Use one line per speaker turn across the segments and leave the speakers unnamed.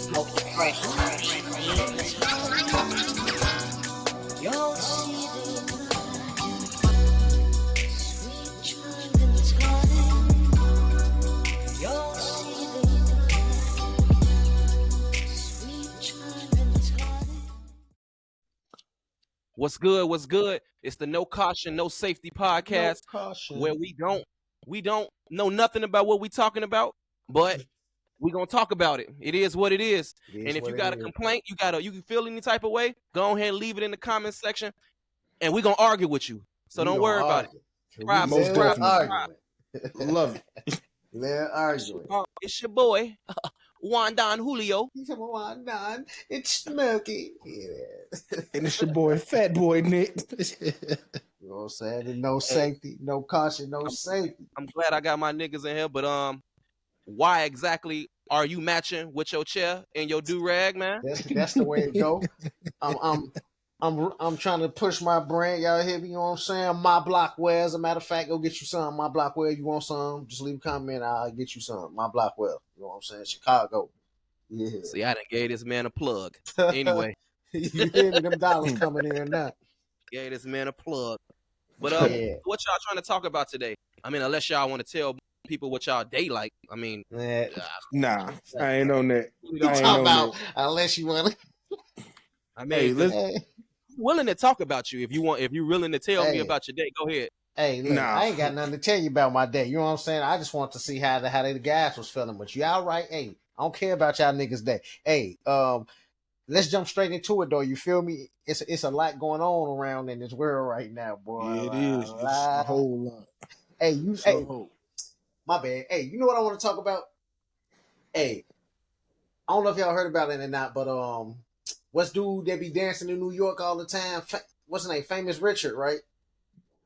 Smokey fresh. You'll see the sweet child and tonic. You'll see the sweet child and tonic.
What's good? What's good? It's the No Caution, No Safety podcast,
No caution.
where we don't know nothing about what we talking about, but we gonna talk about it. It is what it is. And if you got a complaint, you can feel any type of way, go ahead and leave it in the comment section, and we gonna argue with you. So don't worry about it.
Most
Subscribe.
Love it. They're arguing.
It's your boy, WanDonJulio.
He said, "WanDon, it's Smokey." Yeah.
And it's your boy, Fatboi Nick.
You know what I'm saying? No safety, no caution, no safety.
I'm glad I got my niggas in here, but why exactly are you matching with your chair and your do-rag, man?
That's the way it go. I'm trying to push my brand. Y'all hear me? You know what I'm saying? My block wear. As a matter of fact, go get you some. My block wear. You want some? Just leave a comment. I'll get you some. My block wear. You know what I'm saying? Chicago. Yeah.
See, I done gave this man a plug. Anyway.
You hear me? Them dollars coming in now.
Gave this man a plug. But
Yeah.
what y'all trying to talk about today? I mean, unless y'all want to tell people what y'all day like. I mean,
Nah, I ain't on that.
You talk about unless you want to.
I mean, willing to talk about you if you're willing to tell me about your day. Go ahead.
Hey, look, I ain't got nothing to tell you about my day. You know what I'm saying? I just want to see how the guys was feeling. But you all right? Hey, I don't care about y'all niggas' day. Hey, let's jump straight into it though. You feel me? It's a lot going on around in this world right now, boy.
Yeah, it is. It's a whole lot.
Hey, my bad. Hey, you know what I want to talk about? Hey, I don't know if y'all heard about it or not, but what's dude that be dancing in New York all the time? What's his name? Famous Richard, right?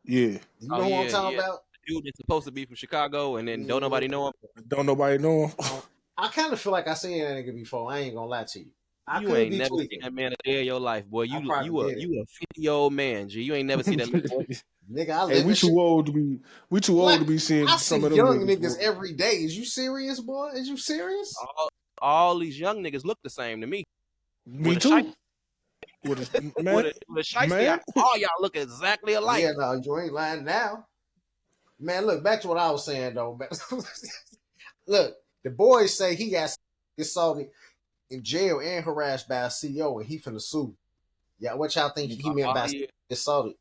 Yeah.
You know who I'm talking about?
Dude that's supposed to be from Chicago, and then don't nobody know him.
Don't nobody know him.
I kind of feel like I seen that nigga before. I ain't gonna lie to you.
You ain't never seen that man a day of your life, boy. You a 50-year-old man, G. You ain't never seen that man.
Nigga,
hey, we too old to be seeing some of them
young niggas every day. Is you serious, boy? Is you serious?
All these young niggas look the same to me.
Me too. With a
shiesty, all y'all look exactly alike.
Yeah, no, you ain't lying now. Man, look, back to what I was saying, though. Look, the boys say he got assaulted in jail and harassed by a CEO, and he finna sue. Yeah, what y'all think he meant by assaulted?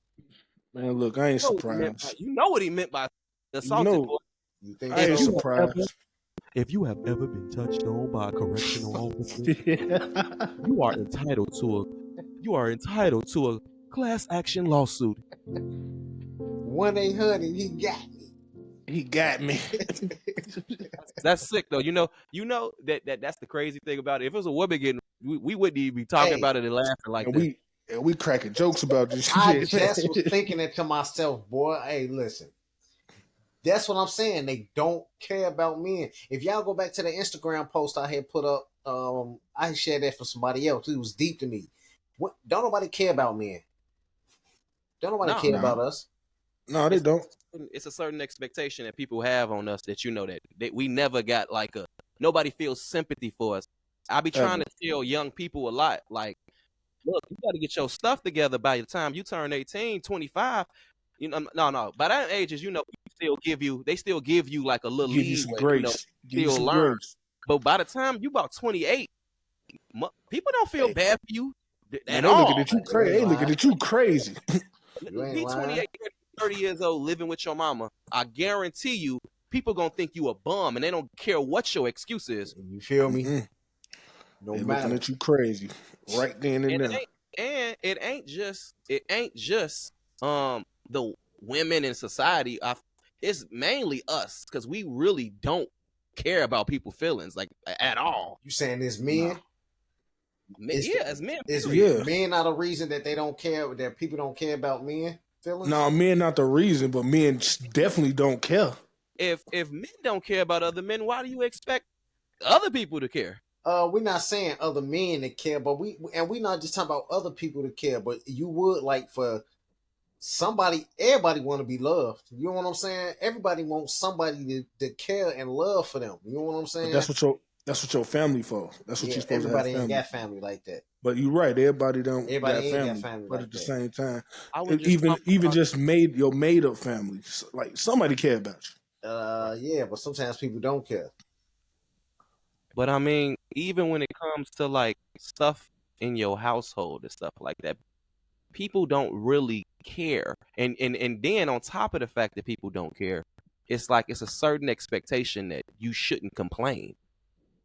Man, look, I ain't surprised.
You know what he meant by assaulted, boy.
You think
I ain't surprised.
If you have ever been touched on by a correctional officer, you are entitled to a class action lawsuit.
1-800, he got me.
He got me.
That's sick though. You know that's the crazy thing about it. If it was a woman getting, we wouldn't even be talking about it and laughing like that.
We cracking jokes about this shit.
I just was thinking it to myself, boy. Hey, listen. That's what I'm saying. They don't care about men. If y'all go back to the Instagram post I had put up, I shared that for somebody else. It was deep to me. Don't nobody care about men. Don't nobody care about us.
No, they don't.
It's a certain expectation that people have on us that that we never got nobody feels sympathy for us. I be trying to tell young people a lot, like, look, you got to get your stuff together by the time you turn 18, 25. You know, no. By that age, they still give you like a little leeway,
grace.
Still learn. But by the time you about 28, people don't feel bad for you at all.
Looking at you crazy.
Be 28, 30 years old living with your mama. I guarantee you, people gonna think you a bum, and they don't care what your excuse is.
You feel me?
No matter. Looking at you crazy right then and there.
And it ain't just the women in society. It's mainly us, because we really don't care about people's feelings like at all.
You saying it's men?
It's men.
Men are the reason that they don't care, that people don't care about men feelings?
No, men not the reason, but men definitely don't care.
If men don't care about other men, why do you expect other people to care?
We're not saying other men to care, but we're not just talking about other people to care, but you would like for everybody want to be loved. You know what I'm saying? Everybody wants somebody to care and love for them. You know what I'm saying?
But That's what your family for. That's what you're supposed to have
everybody ain't
family.
got family like that.
But you're right. Everybody don't
Everybody
got
ain't
family.
got family
But
like
at the
that.
same time,
I was just
even just your made up family, like somebody care about you.
Yeah, but sometimes people don't care.
But I mean, even when it comes to like stuff in your household and stuff like that, people don't really care. And then on top of the fact that people don't care, it's like it's a certain expectation that you shouldn't complain.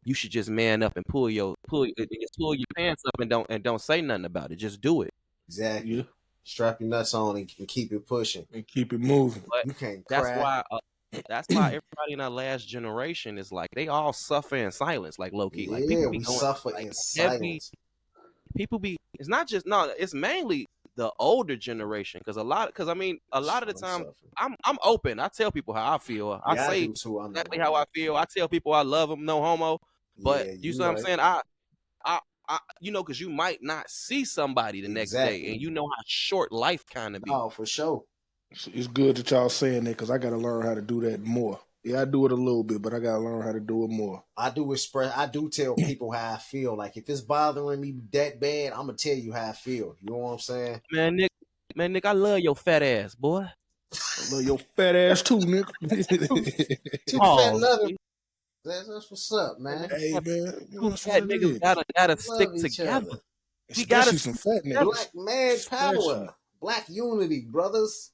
You should just man up and pull your pants up and don't say nothing about it. Just do it.
Exactly.
Yeah,
Strap your nuts on and keep it pushing.
and keep it moving.
But
You can't
that's
cry.
why everybody in our last generation is like they all suffer in silence, like low key. Like
Yeah,
people be
we
going
suffer
like
in
heavy.
silence.
People be. It's not just no. It's mainly the older generation because a lot of the time
Suffering.
I'm open. I tell people how I feel. I
Yeah, I
say
do too. I'm not
exactly
gonna
how I
lie.
feel. I tell people I love them, no homo. But
Yeah,
you
you
see what I'm
right.
saying? I because you might not see somebody the next day,
Exactly.
and you know how short life kind of be.
Oh, for sure.
It's good that y'all saying that because I got to learn how to do that more. Yeah, I do it a little bit, but I got to learn how to do it more.
I do tell people how I feel. Like if it's bothering me that bad, I'm gonna tell you how I feel. You know what I'm saying?
Man, Nick, I love your fat ass, boy.
I love your fat ass too, nigga.
Two fat
Oh,
loving. That's what's up, man.
Hey man,
two
that's what
fat
it
niggas
is.
gotta stick
Love each
together.
other.
We gotta
Especially some fat niggas.
Black man
Especially.
power. Black unity, brothers.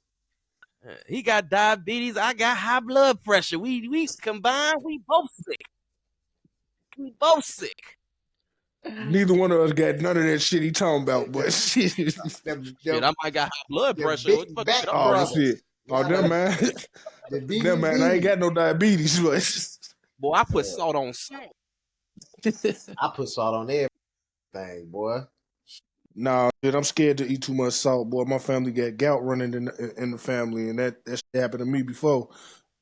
He got diabetes. I got high blood pressure. We combined. We both sick. We both sick.
Neither one of us got none of that shit he talking about, but shit.
Shit, I might got high blood
the
pressure.
big
What the fuck
back
shit I'm
Oh
talking about?
brothers.
shit. Oh
Yeah,
damn man.
the
Damn man, I ain't
BBB.
got no diabetes, but
Boy, I put salt on salt.
I put salt on everything, boy.
nah, shit, I'm scared to eat too much salt, boy. My family got gout running in the family, and that shit happened to me before.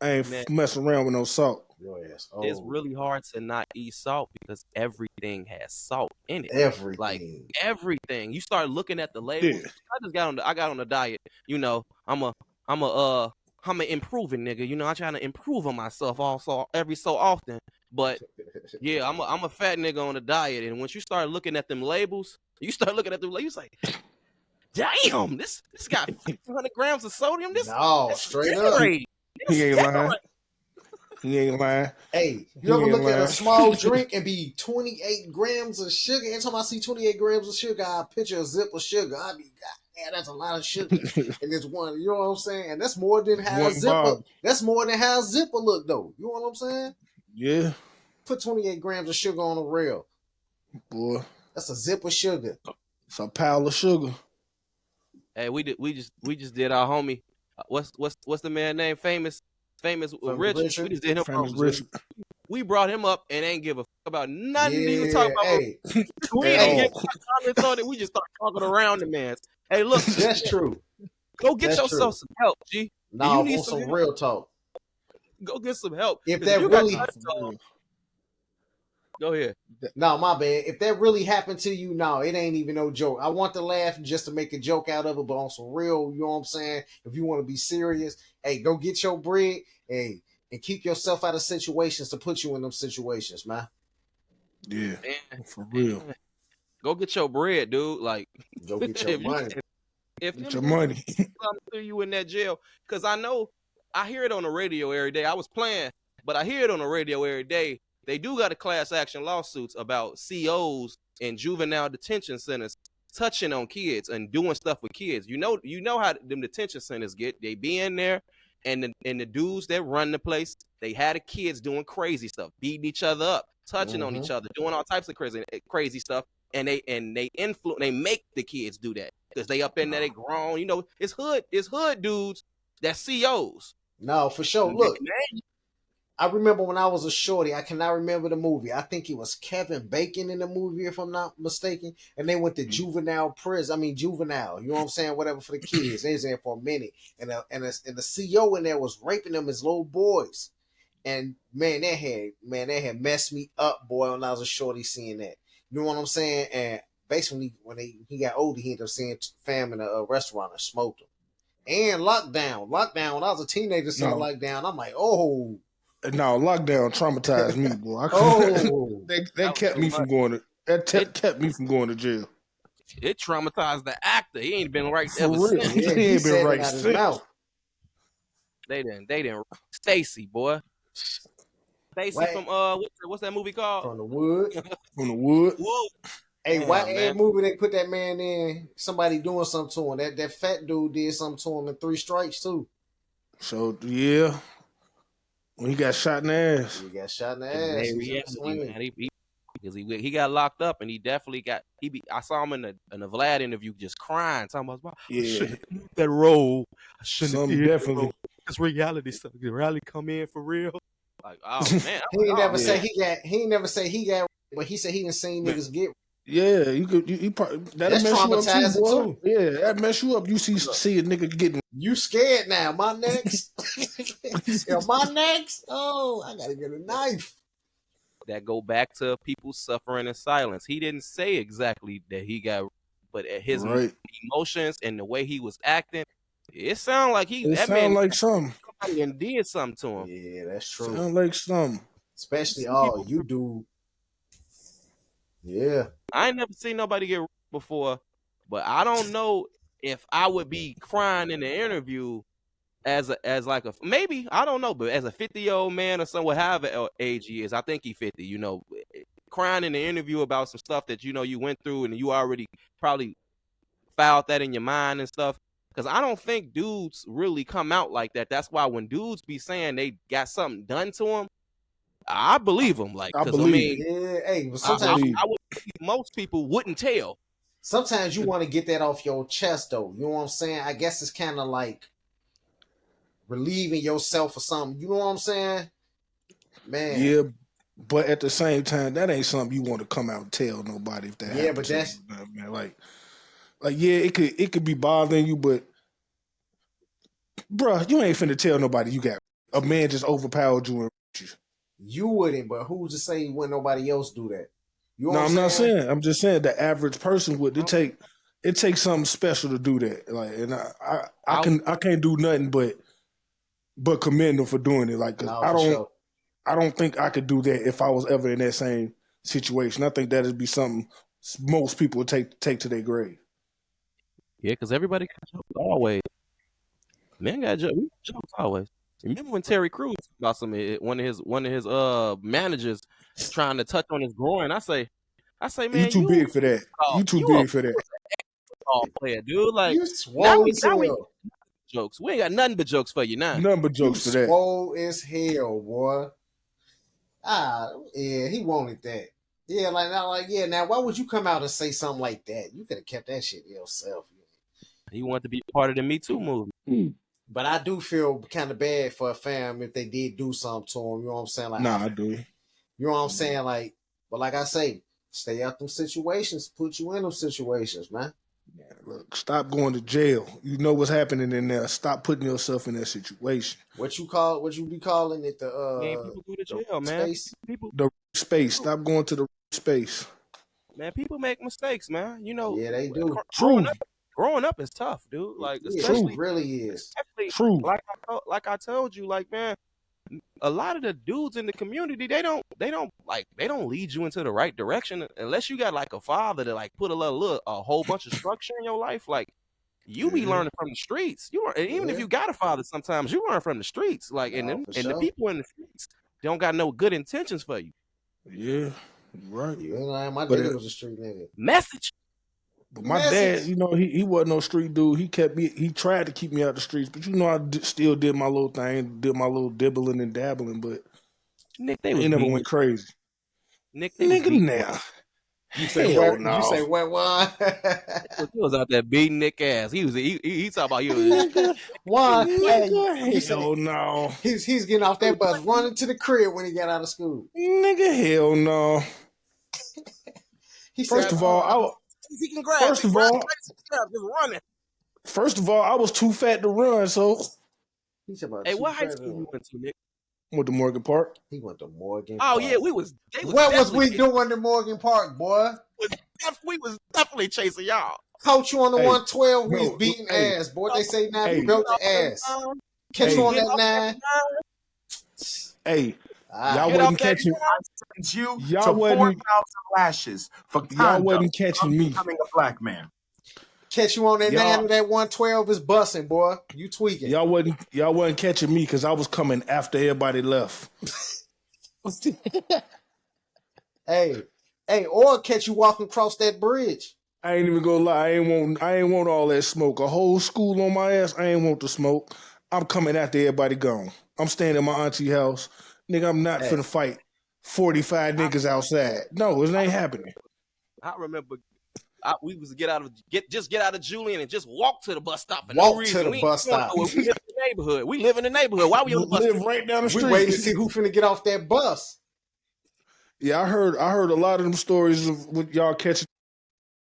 I ain't
Man,
messing around with no salt.
Your ass.
it's
Oh,
really hard to not eat salt because everything has salt in it. Like
everything.
everything. You start looking at the
Yeah.
labels. I got on the diet. You know, I'm a improving nigga. You know, I trying to improve on myself also every so often. But yeah, I'm a fat nigga on a diet. And once you start looking at them labels, like, damn, this got 500 grams of sodium. This
No,
is
straight up.
Gatorade.
He
This
ain't lying.
Gatorade.
He ain't lying.
Hey,
He
you ever
ain't
look at a
lying.
small drink and be 28 grams of sugar? Anytime I see 28 grams of sugar, I picture a zip of sugar. I be, God damn, that's a lot of sugar. And it's one, you know what I'm saying? And that's more than how a
One
zipper.
Bob.
That's more than how a zipper look, though. You know what I'm saying?
Yeah,
Put 28 grams of sugar on a rail.
boy.
That's a zip of sugar.
It's a pile of sugar.
Hey, we just did our homie. What's the man name? Famous Rich.
Richard?
We just did him.
Famous Richard.
We brought him up and ain't give a fuck about nothing to even talk
Yeah,
about.
hey,
We
At
ain't
hey,
get
all.
comments on it. We just start talking around the man. Hey, look,
that's true.
go get
That's
yourself
true.
some help, G.
No,
You
on
need some
some
help.
real talk.
Go get some help.
If
'Cause
that
you got
really,
touch on, go ahead.
no, my bad. If that really happened to you, no, it ain't even no joke. I want to laugh just to make a joke out of it, but on some real, you know what I'm saying? If you want to be serious, hey, go get your bread, hey, and keep yourself out of situations to put you in them situations, man.
Yeah,
Man,
for real.
go get your bread, dude. Like,
Go get your
if you
money.
if
Get
them
your
dudes
money.
something to you in that jail, because I hear it on the radio every day. I was playing, but I hear it on the radio every day. They do got a class action lawsuits about COs and juvenile detention centers touching on kids and doing stuff with kids. You know how them detention centers get. They be in there, and the dudes that run the place, they had the kids doing crazy stuff, beating each other up, touching on each other, doing all types of crazy stuff, and they make the kids do that because they up in there, they grown. You know, it's hood dudes that COs.
No, for sure. Look, I remember when I was a shorty, I cannot remember the movie. I think it was Kevin Bacon in the movie, if I'm not mistaken. And they went to juvenile prison. I mean, juvenile, you know what I'm saying? Whatever for the kids. They was there for a minute. And the CO in there was raping them as little boys. And man, that had messed me up, boy, when I was a shorty seeing that. You know what I'm saying? And basically, when he got older, he ended up seeing fam in a restaurant and smoked them. And lockdown. When I was a teenager seeing
No,
lockdown, I'm like, oh.
No, lockdown traumatized me, boy. I
Oh,
that kept me from going to kept me from going to jail.
It traumatized the actor. He ain't been right
For
ever
real,
since.
yeah,
he
he
ain't been
said it
right
out his
since.
mouth.
They didn't. Stacy, boy. Stacy
What?
from what's that movie called?
From the wood.
From the wood.
Whoa.
Hey,
Damn,
what
man.
movie they put that man in? Somebody doing something to him. That fat dude did something to him in 3 Strikes too.
So yeah, when he got shot in the ass.
He got shot in the
It's
ass.
very
He's
reality,
swinging.
man. Because he got locked up and he definitely got I saw him in a Vlad interview just crying, talking about I
Yeah,
shouldn't have did that role. I shouldn't have
some
did that
definitely.
role. It's reality stuff. Did reality come in for real? Like, oh man.
He ain't never
Yeah.
say he got. He ain't never say he got. But he said he done seen
Man.
niggas get.
Yeah, you could. You probably that'll
That's
mess you up too,
traumatizing
boy.
too.
Yeah, that mess you up. You see a nigga getting.
You scared now? My next. Yeah, my next. Oh, I gotta get a knife.
That go back to people suffering in silence. He didn't say exactly that he got, but his
Right.
emotions and the way he was acting, it sounded like
It
that
sound
man
like something.
somebody and did something to him.
Yeah, that's true.
Sound like something.
Especially
Some people-
you do. Yeah.
I ain't never seen nobody get before, but I don't know if I would be crying in the interview as like a maybe I don't know, but as a 50-year-old man or someone however age he is, I think he's 50. You know, crying in the interview about some stuff that you went through and you already probably filed that in your mind and stuff. Because I don't think dudes really come out like that. That's why when dudes be saying they got something done to them, I believe them. Like,
I
because I
believe
mean,
Yeah. Hey, but
I
sometimes
believe.
would most people wouldn't tell.
you want to get that off your chest though. You know what I'm saying? I guess it's kind of like relieving yourself or something. You know what I'm saying? Man.
Yeah, but at the same time, that ain't something you want to come out and tell nobody if that
Yeah,
happened
but
to
that's
you, man. Like yeah, it could be bothering you, but bruh, you ain't finna tell nobody you got a man just overpowered you and you.
you wouldn't, but who's to say when nobody else do that? You know
No,
what I'm
I'm not
saying?
saying. I'm just saying the average person would. It takes something special to do that. Like, and I can't do nothing but commend them for doing it. Like, cause
No, for sure.
I don't think I could do that if I was ever in that same situation. I think that'd be something most people would take to their grave.
Yeah, because everybody got jokes always. Men got jokes always. Remember when Terry Crews about one of his managers trying to touch on his groin? I say,
You
man,
too big for that. You too
you a
big for that.
football player, dude. Like
You
now
swole as
we
hell.
jokes. We ain't got nothing but jokes for you now.
Nothing but
You
jokes for that.
swole as hell, boy. Yeah, he wanted that. Yeah, yeah. Now, why would you come out and say something like that? You could have kept that shit to yourself.
He wanted to be part of the Me Too movement.
But I do feel kind of bad for a fam if they did do something to him. You know what I'm saying? Like,
Nah, I do.
you know what I'm saying? Like, but like I say, stay out them situations. Put you in them situations, man.
Look, stop going to jail. You know what's happening in there. Stop putting yourself in that situation.
What you be calling it?
Man, people go to
The
jail, man.
space.
People,
The space. Stop going to the space.
man, people make mistakes, man. You know,
Yeah, they do.
True.
growing up is tough, dude. Like,
Yeah,
especially
it really is.
True.
like I told you, like, man, a lot of the dudes in the community, they don't lead you into the right direction unless you got like a father to like put a whole bunch of structure in your life. Like, you be learning from the streets. Even if
Yeah.
you got a father, sometimes you learn from the streets. Like,
No,
and
for
the
sure.
people in the streets don't got no good intentions for you.
Yeah. Right.
You ain't lying. My
But
daddy was a street nigga.
Message.
But my dad, you know, he wasn't no street dude. He tried to keep me out the streets, but you know, still did my little thing, did my little dibbling and dabbling, but
Nick,
I
they was
ain't never
beating
went crazy.
Nick, they was
Nigga,
beating.
now.
You say
Hell
what?
no.
You say what?
He was out there beating Nick ass. He talking about you.
Nigga,
One, hey,
nigga,
said
hell no.
he's getting off that bus, running to the crib when he got out of school.
Nigga, hell no.
He said,
First of all,
He can grab
first
it.
of all,
Just running.
I was too fat to run, so
he said about
Hey,
two
what high
fat
school you
on.
went to, Nick?
I went to Morgan Park.
He went to Morgan
Oh
Park.
yeah, They
What was we
definitely-
doing in Morgan Park, boy?
We was definitely chasing y'all.
Coach you on the
Hey,
112, we
no,
was beating
hey,
ass, boy. They say now
hey.
we built the ass. Catch
Hey.
you on that 9.
Hey, y'all
Get off
wasn't
that
catching.
Sends you
Y'all
to
wasn't.
4,000 lashes for
Y'all
conduct
wasn't catching
of
me.
becoming a black man.
Catch you on that 9
Y'all,
or that 112 is busting, boy. You tweaking.
y'all wasn't catching me because I was coming after everybody left.
Hey, or catch you walking across that bridge.
I ain't even gonna lie. I ain't want all that smoke. A whole school on my ass. I ain't want the smoke. I'm coming after everybody gone. I'm staying at my auntie house. Nigga, I'm not
Hey.
finna fight 45 niggas outside. No, it ain't happening.
I remember we was get out of Julian and just walk to the bus stop for
Walk
no
to
reason.
the
We
bus
ain't going
stop.
nowhere. We live in the neighborhood. We live in the neighborhood. Why we on the bus?
Live right down the
We
street.
waiting to see who finna get off that bus.
Yeah, I heard a lot of them stories of what y'all catching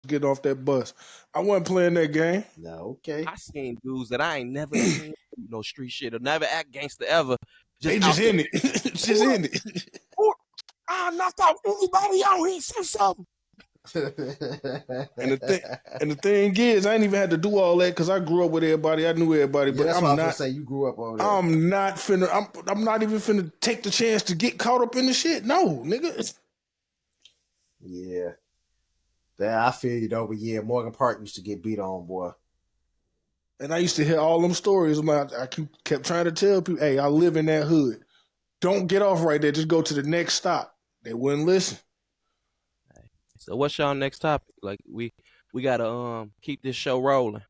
getting off that bus. I wasn't playing that game.
No, okay.
I seen dudes that I ain't never seen do no street shit or never act gangster ever.
They
out
just
there.
in it. Just in it.
I knocked out anybody out here. Say something.
And the thing is, I ain't even had to do all that because I grew up with everybody. I knew everybody,
Yeah,
but
that's
I'm
what I was
not.
gonna say. You grew up over there.
I'm not finna. I'm not even finna take the chance to get caught up in the shit. No, nigga.
Yeah. I feel you though, but yeah, Morgan Park used to get beat on, boy.
And I used to hear all them stories about. I kept trying to tell people, "Hey, I live in that hood. Don't get off right there. Just go to the next stop." They wouldn't listen.
So what's y'all next topic? Like we gotta keep this show rolling.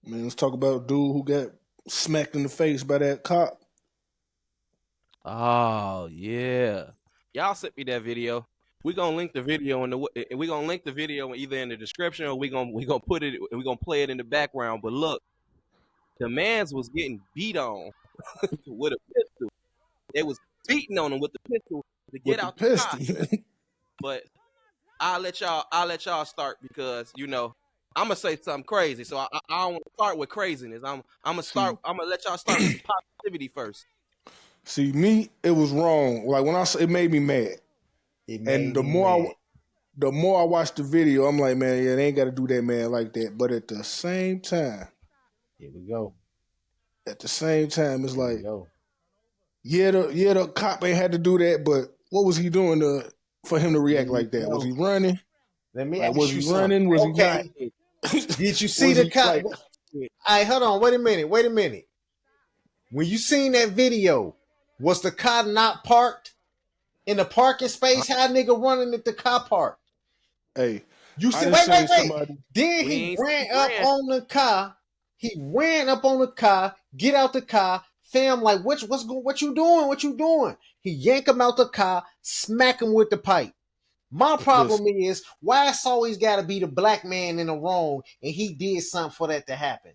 Man, let's talk about a dude who got smacked in the face by that cop.
Oh yeah, y'all sent me that video. We gonna link the video either in the description or we gonna play it in the background. But look, the man's was getting beat on with a pistol. They was beating on him with the pistol to get
With the
out the car.
pistol.
But I'll let y'all start because I'm gonna say something crazy. So I don't want to start with craziness. I'm gonna let y'all start with some positivity first.
See, me, it was wrong. Like when it made me mad.
It
And
made
the
me
more
mad.
the more I watched the video, I'm like, man, yeah, they ain't got to do that, man, like that. But at the same time,
Here we go.
it's
Here we
like,
go.
yeah, the cop ain't had to do that, but what was he doing for him to react like that? Was he running?
Let me
Like,
ask
was
you
he
something.
running? Was
Okay.
he not?
Did you see
Was
the
he,
cop?
like,
All right, hold on. Wait a minute. When you seen that video, was the car not parked in the parking space? How nigga running at the car park?
hey,
You
I
see?
done
Wait.
seen somebody.
Then
We
he
ain't
ran
seen
up
Grant.
on the car. He ran up on the car. Get out the car. Fam, like what you doing? What you doing? He yank him out the car. Smack him with the pipe. My problem is why it's always got to be the black man in the wrong, and he did something for that to happen.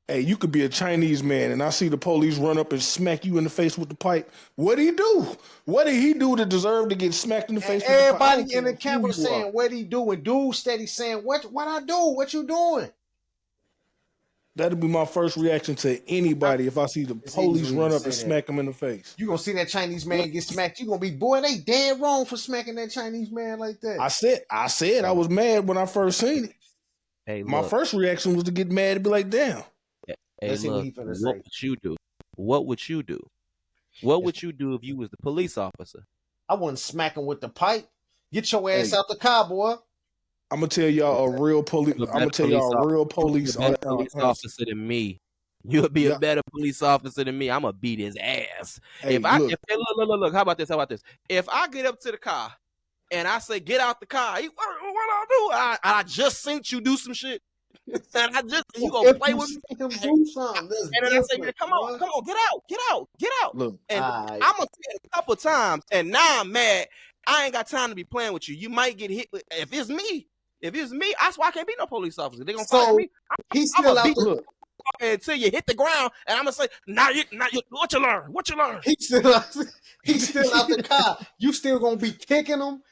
Hey, you could be a Chinese man, and I see the police run up and smack you in the face with the pipe. What did he do? What did he do to deserve to get smacked in the face with the pipe?
Everybody in the camera saying, "What he doing?" Dude steady saying, "What I do? What you doing?"
That'd be my first reaction to anybody if I see the
It's
police
easy
run
to
up and
say that.
smack him in the face.
You gonna see that Chinese man get smacked? You gonna be, boy, they dead wrong for smacking that Chinese man like that.
I said I was mad when I first seen it.
Hey,
My
look.
first reaction was to get mad and be like, damn.
Hey,
Let's see what
look.
he finna
What
say.
would you do? What would you do? What would you do if you was the police officer?
I wouldn't smack him with the pipe. Get your ass
Hey.
out the car, boy.
I'm gonna tell y'all a real police.
You're
I'm gonna tell y'all a real police.
a better police officer than me. You'll be a better police officer than me. I'm gonna beat his ass.
Hey,
Look. How about this? If I get up to the car and I say, "Get out the car," what I do? I just seen you do some shit, and you gonna play with me?
Him do something. That's
And then I say,
different,
"Come
boy.
on, get out."
Look,
And
Alright.
I'm gonna say it a couple times, and now I'm mad. I ain't got time to be playing with you. You might get hit. If it's me, that's why I can't be no police officer. They gonna fire me.
He's
I'm
still
gonna
out
beat
the
you until you hit the ground, and I'm gonna say, "Now you, what you learn? What you learn?"
he's still out the car. You still gonna be kicking him,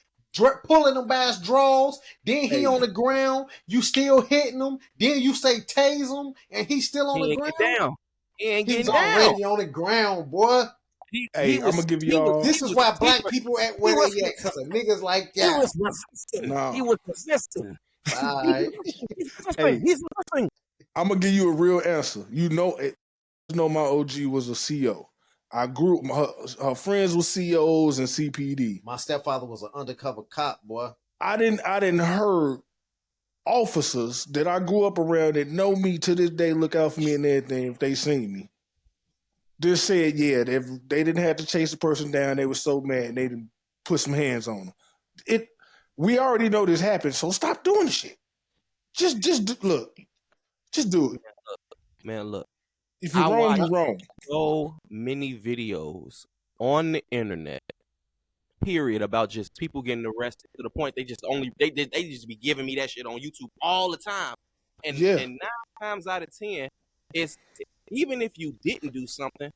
pulling him by his drawers. Then he on the ground. You still hitting him. Then you say tase him, and he's still on the ground.
He ain't
He's
getting down.
already on the ground, boy.
I'm gonna give y'all.
This is why black people at where they at, because of niggas like that.
He was resisting.
Nah.
He was resisting.
All right.
He's resisting.
I'm gonna give you a real answer. You know my OG was a CO. I grew her friends were COs and CPD.
My stepfather was an undercover cop, boy.
I didn't heard officers that I grew up around that know me to this day look out for me and everything if they seen me. Just said, yeah, if they didn't have to chase the person down, they were so mad and they didn't put some hands on them. We already know this happened, so stop doing the shit. Just look. Just do it.
Man, look.
If you're wrong, you're wrong.
So many videos on the internet, period, about just people getting arrested to the point they just be giving me that shit on YouTube all the time. And 9 times out of 10, it's even if you didn't do something,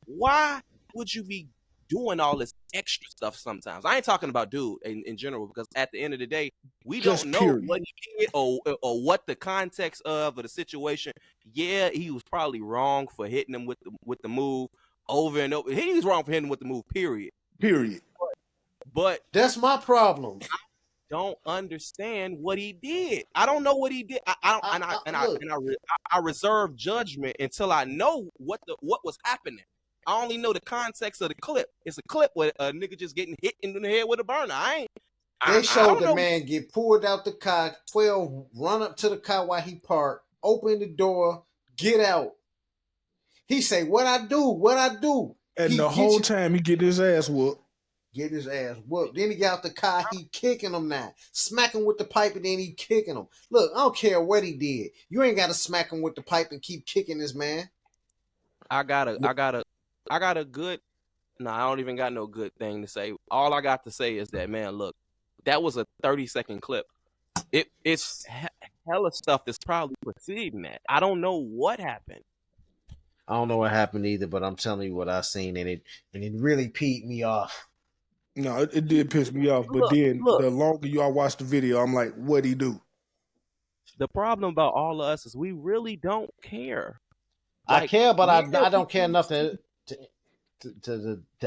why would you be doing all this extra stuff sometimes? I ain't talking about dude in general, because at the end of the day, we don't know what he did or what the context of or the situation. Yeah, he was probably wrong for hitting him with the move over and over. He was wrong for hitting him with the move, period. But
that's my problem.
I don't understand what he did. I don't know what he did. I reserve judgment until I know what was happening. I only know the context of the clip. It's a clip where a nigga just getting hit in the head with a burner.
They showed the man get pulled out the car, 12 run up to the car while he parked, open the door, get out. He say, what I do?
And the whole time he get his ass whooped.
Get his ass whooped. Then he got out the car, he kicking him now. Smack him with the pipe and then he kicking him. Look, I don't care what he did. You ain't got to smack him with the pipe and keep kicking this man.
I got a good, I don't even got no good thing to say. All I got to say is that, man, look, that was a 30-second clip. It's hella stuff that's probably preceding that. I don't know what happened.
I don't know what happened either, but I'm telling you what I seen, and it really peed me off.
No, it did piss me off, but the longer y'all watch the video, I'm like, what'd he do?
The problem about all of us is we really don't care.
I care, but I don't care enough to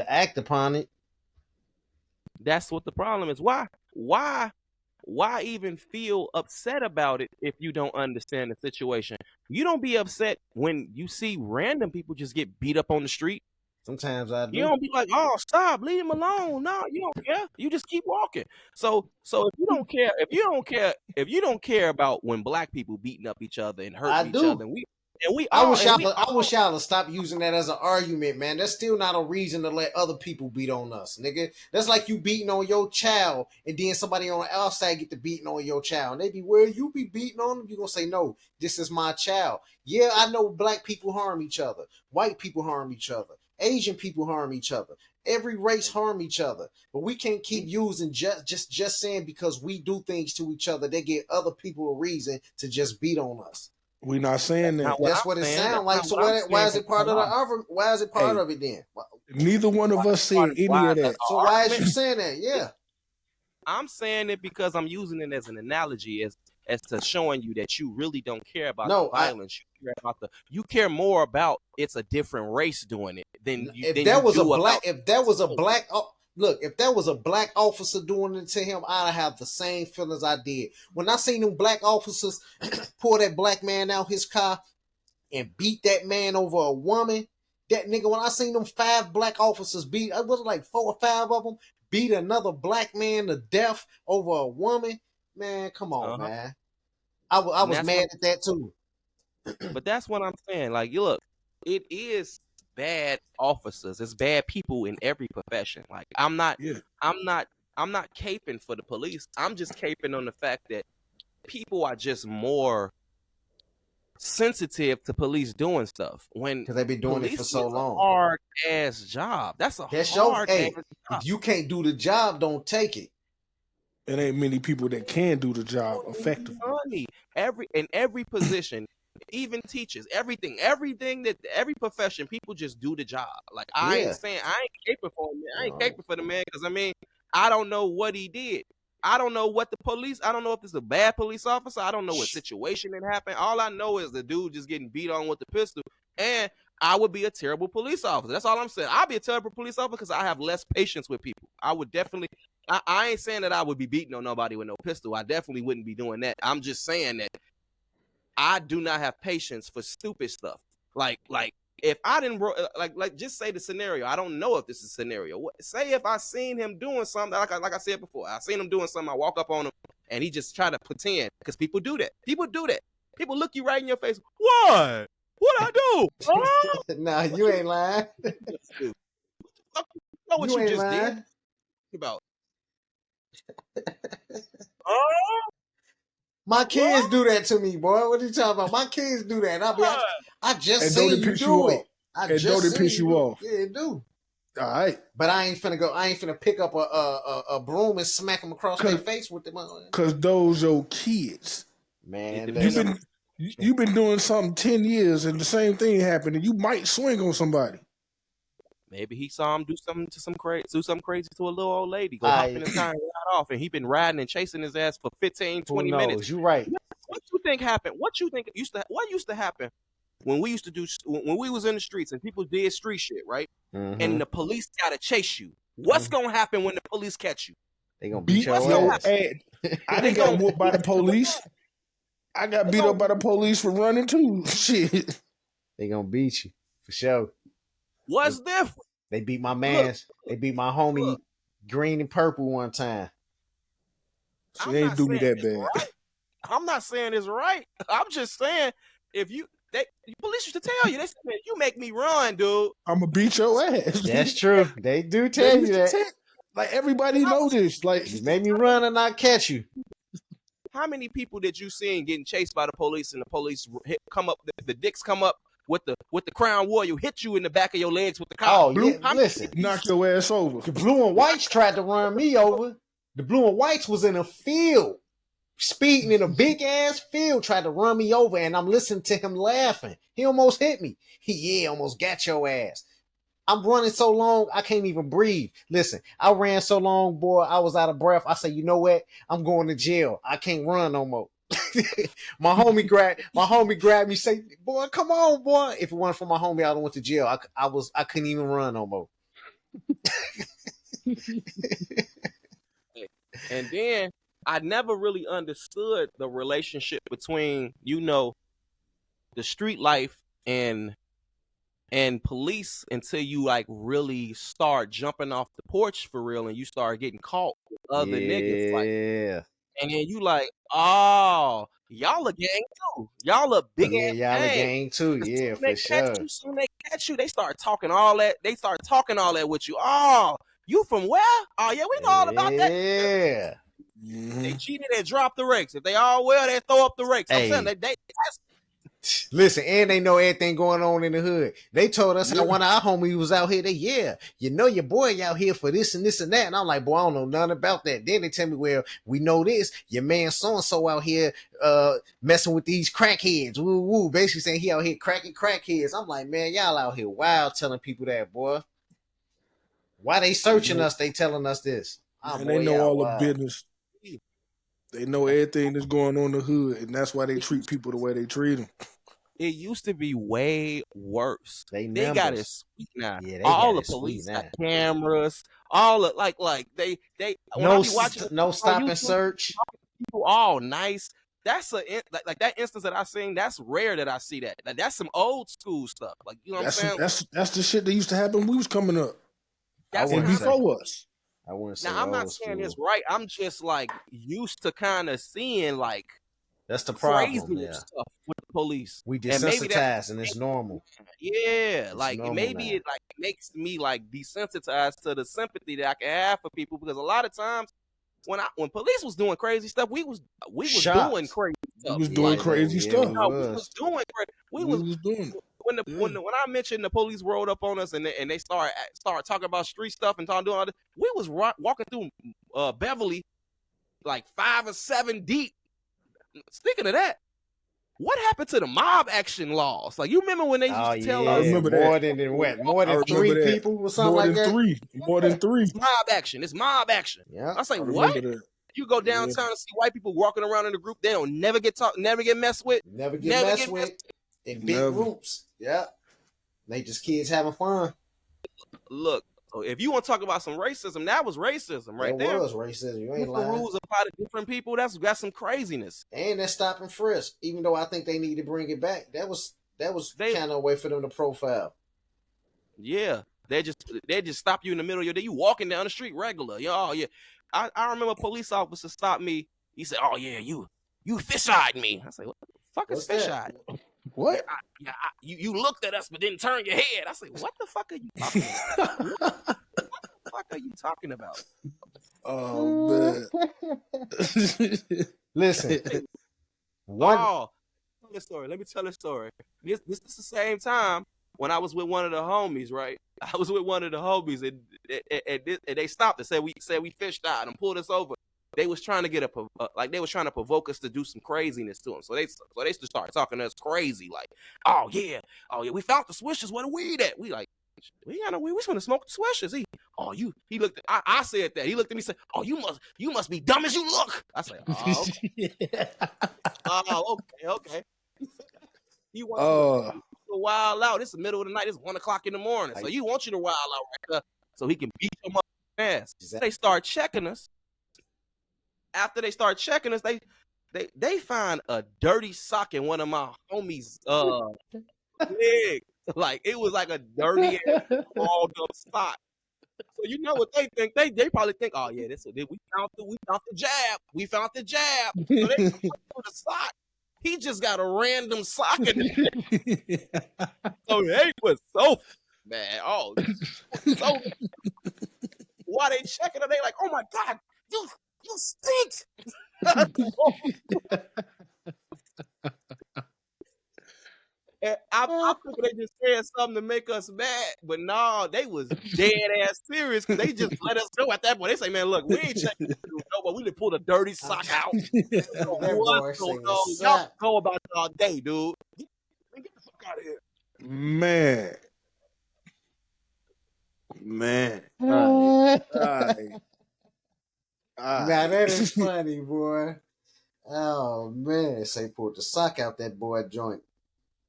act upon it.
That's what the problem is. Why even feel upset about it if you don't understand the situation? You don't be upset when you see random people just get beat up on the street.
Sometimes I do.
You don't be like, oh, stop, leave him alone. No, you don't care. You just keep walking. So if you don't care about when black people beating up each other and hurting each other,
I wish y'all to stop using that as an argument, man. That's still not a reason to let other people beat on us, nigga. That's like you beating on your child and then somebody on the outside get to beating on your child. And they be, well, you be beating on them. You gonna say, no, this is my child. Yeah, I know black people harm each other. White people harm each other. Asian people harm each other. Every race harm each other. But we can't keep using just saying because we do things to each other, they get other people a reason to just beat on us.
We're not saying that.
That's what it sounds like. So why is it part of the argument? Why is it part of it then?
Neither one of us said any of that.
So why is you saying that? Yeah.
I'm saying it because I'm using it as an analogy, as to showing you that you really don't care about the violence. You care more about it's a different race doing it than you.
If there was a black officer doing it to him, I'd have the same feelings I did. When I seen them black officers pull that black man out his car and beat that man over a woman, that nigga, when I seen them 5 black officers beat, was it like 4 or 5 of them, beat another black man to death over a woman, man, come on, man. I was mad at that too.
But that's what I'm saying. Like, look, it is bad officers. It's bad people in every profession. Like, I'm not caping for the police. I'm just caping on the fact that people are just more sensitive to police doing stuff because
they've been doing it for so long.
Hard ass job. That's hard ass job.
If you can't do the job, don't take it.
It ain't many people that can do the job effectively.
Every position, even teachers, everything that every profession, people just do the job. Like, I ain't saying I ain't caping for him. I ain't caping for the man because I don't know what he did. I don't know what I don't know if it's a bad police officer. I don't know what situation it happened. All I know is the dude just getting beat on with the pistol, and I would be a terrible police officer. That's all I'm saying. I'd be a terrible police officer because I have less patience with people. I would definitely. I ain't saying that I would be beating on nobody with no pistol. I definitely wouldn't be doing that. I'm just saying that I do not have patience for stupid stuff. Like if I didn't like just say the scenario. I don't know if this is a scenario. Say if I seen him doing something, like I said before, I seen him doing something. I walk up on him and he just try to pretend, because people do that. People look you right in your face. What? What I do? Huh?
Nah, you ain't lying.
You know what
You
you
ain't
just
lying.
did about? Huh?
My kids do that to me, boy. What are you talking about? My kids do that. And I'll be like, I just
And don't
seen
it
you
piss you
do
off?
it. I
And
just
don't it
seen
piss you
do it.
off?
Yeah, it do.
All right.
But I ain't finna pick up a broom and smack them across their face with them.
Because those your kids.
Man,
It
You've been doing something 10 years and the same thing happened, and you might swing on somebody.
Maybe he saw him do something crazy to a little old lady. Go hop in his car and ride off, and he been riding and chasing his ass for 15, 20
who knows?
minutes.
You right.
What you think happened? What used to happen when we was in the streets and people did street shit, right?
Mm-hmm.
And the police gotta chase you. What's gonna happen when the police catch you?
They gonna beat your ass.
I didn't got whooped by the police. I got beat up by the police for running too. Shit.
They gonna beat you for sure.
What's different?
They beat my mans. They beat my homie Green and Purple one time.
So they ain't do me that bad.
Right. I'm not saying it's right. I'm just saying the police used to tell you, they said, man, you make me run, dude.
I'm gonna beat your ass.
That's true. They do tell you that.
Like everybody know this. Like
you made me run and not catch you.
How many people did you see getting chased by the police and the police the dicks come up with the Crown Warrior, hit you in the back of your legs with the car?
Oh, yeah. Listen.
Knock your ass over.
The blue and whites tried to run me over. The blue and whites was in a field, speeding in a big ass field, tried to run me over, and I'm listening to him laughing. He almost hit me. He almost got your ass. I'm running so long, I can't even breathe. Listen, I ran so long, boy, I was out of breath. I said, you know what? I'm going to jail. I can't run no more. my homie grabbed me, say, boy, come on, boy. If it wasn't for my homie, I would have went to jail. I couldn't even run no more.
And then I never really understood the relationship between, the street life and police until you like really start jumping off the porch for real and you start getting caught with other niggas. Like, and then you like, oh, y'all a gang too. Y'all a big ass
y'all a gang too. Yeah, for sure.
Soon they catch you, they start talking all that. They start talking all that with you. Oh, you from where? Oh yeah, we know all about that.
Yeah.
They cheated and dropped the rakes. If they all well, they throw up the rakes. I'm saying they
listen, and they know everything going on in the hood. They told us how one of our homies was out here. Your boy out here for this and this and that. And I'm like, boy, I don't know nothing about that. Then they tell me, well, we know this. Your man so-and-so out here messing with these crackheads. Woo woo. Basically saying he out here cracking crackheads. I'm like, man, y'all out here wild telling people that, boy. Why they searching us? They telling us this.
And they know all the business. They know everything that's going on in the hood, and that's why they treat people the way they treat them.
It used to be way worse. They got it sweet now.
Yeah,
all the police got cameras. All the like they. When I be watching
no stop
YouTube,
and search.
People all nice. That's like that instance that I seen. That's rare that I see that. Like, that's some old school stuff. Like you know what I'm saying?
That's the shit that used to happen when we was coming up.
That's
before us.
I wouldn't say.
Now I'm not saying it's right. I'm just like used to kind of seeing like
that's the problem.
Crazy stuff with the police.
We desensitized and it's normal.
Yeah, it's like maybe it like makes me like desensitized to the sympathy that I can have for people, because a lot of times when police was doing crazy stuff, we was doing crazy stuff.
We was doing crazy stuff.
We was doing. When I mentioned the police rolled up on us and they start talking about street stuff and doing all this, we was walking through Beverly like 5 or 7 deep. Speaking of that, what happened to the mob action laws? Like you remember when they used to tell us
more than 3 people or something like that?
More than 3.
It's mob action. It's mob action.
Yeah.
I say what? You go downtown and see white people walking around in a group, they don't never get messed with.
Never get messed with. In big groups. Yeah. They just kids having fun.
Look, if you want to talk about some racism, that was racism right there.
That was racism. You ain't lying.
The rules apply to different people. That's some craziness.
And that's stop and frisk. Even though I think they need to bring it back. That was That was
They-
kind of a way for them to profile.
Yeah, they just stop you in the middle of your day. You walking down the street regular. Oh yeah, I remember a police officer stopped me. He said, "Oh yeah, you fish-eyed me." I said, "What the fuck is
What's that?
fish-eyed?"
What?
You looked at us but didn't turn your head. I said, "What the fuck are you talking about? What the fuck are you talking about?"
Oh man.
Listen, one.
Oh, let me tell a story. This is the same time when I was with one of the homies, right? I was with one of the homies, and they stopped and said we fished out and pulled us over. They was trying to get they was trying to provoke us to do some craziness to them. So they just started talking to us crazy, like, oh yeah, we found the swishers. Where the weed at? We like, we got no weed. We just want to smoke the swishers. He looked. I said that. He looked at me and said, "Oh, you must be dumb as you look." I said, "Oh, okay." You want to wild out? It's the middle of the night. It's 1 o'clock in the morning. So you want you to wild out right there so he can beat your mother ass. They start checking us. After they start checking us, they find a dirty sock in one of my homies' leg. Like it was like a dirty balled up sock. So you know what they think? They probably think, oh yeah, we found the jab. We found the jab. So they put the sock. He just got a random sock in there. So they was so mad. Oh, so while they checking it, they like, oh my God, you stink. And I think they just said something to make us mad, but no, they was dead ass serious because they just let us know at that point. They say, man, look, we ain't checking no, but we done pulled a dirty sock out. Y'all go about y'all day, dude. Get the fuck out of here.
Man.
All
right.
Now that is funny, boy. Oh man, say pulled the sock out that boy joint.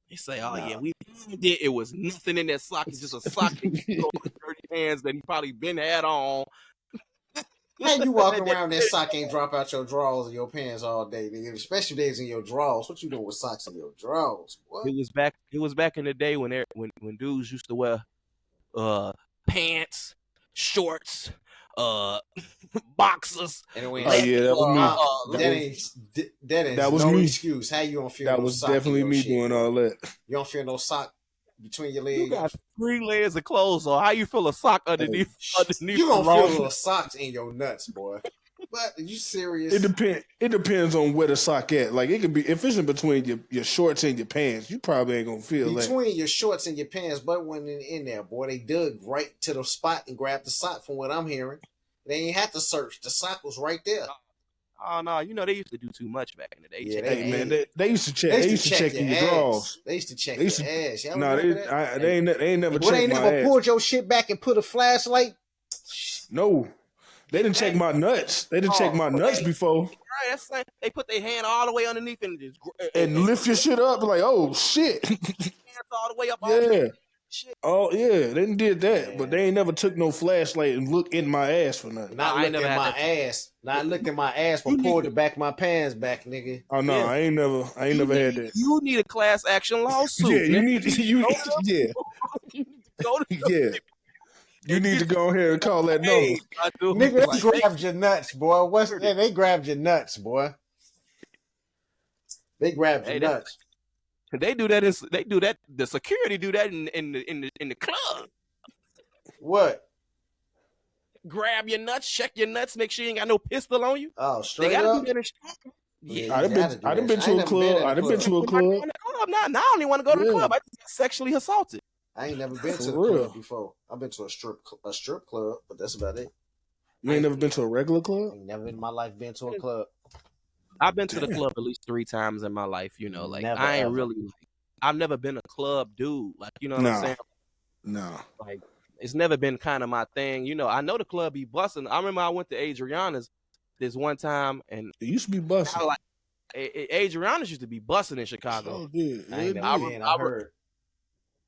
They say, oh yeah, we did. It was nothing in that sock. It's just a sock with dirty hands that he probably been had on.
Man, you walking around that sock ain't drop out your drawers or your pants all day, nigga. Especially days in your drawers. What you doing with socks in your drawers? What?
It was back in the day when dudes used to wear pants, shorts, boxers.
Anyway,
that was me.
That was no excuse. How you don't feel
that
no
was
sock
definitely me
shit,
doing all that.
You don't feel no sock between your legs.
You got 3 layers of clothes on. How you feel a sock underneath?
You gonna feel little socks in your nuts, boy. But are you serious?
It depends on where the sock at. Like it could be if it's in between your shorts and your pants, you probably ain't gonna feel that.
Between your shorts and your pants, but when in there, boy, they dug right to the spot and grabbed the sock. From what I'm hearing, they ain't had to search. The sock was right there.
Oh no, you know they used to do too much back in the day.
Yeah,
they used to check. They used to check in your drawers.
They used to check your ass.
No, they ain't never checked my ass.
They never pulled your shit back and put a flashlight.
No, they didn't check my nuts. They didn't check my nuts before.
Right, that's like, they put their hand all the way underneath and just
and lift your shit up like, oh shit.
Hands all the way up.
Yeah. Oh yeah, they did that, but they ain't never took no flashlight and looked in my ass for nothing.
Not looked at my ass. Not looked at my ass, but pulled the back of my pants back, nigga.
Oh no, I ain't never had that.
You need a class action lawsuit.
Yeah, you need to You need to go ahead and call that number.
Nigga, they grabbed your nuts, boy. They grabbed your nuts, boy. They grabbed your nuts.
They do that. The security do that in the club.
What?
Grab your nuts, check your nuts, make sure you ain't got no pistol on you.
Oh, straight
they gotta
up.
do that in
Yeah,
I done been to a club. I done been to a club.
Now I don't even want to go to the club. I just got sexually assaulted.
I ain't never been to the club before. I've been to a strip club, but that's about it.
You ain't never been to a regular club?
I ain't never in my life been to a club.
I've been to the club at least 3 times in my life. You know, like
Never,
I ain't
ever.
really. I've never been a club dude. Like you know what I'm saying?
No.
Like it's never been kind of my thing. You know, I know the club be busting. I remember I went to Adriana's this one time, and
it used to be busting.
Like Adriana's used to be busting in Chicago.
I heard.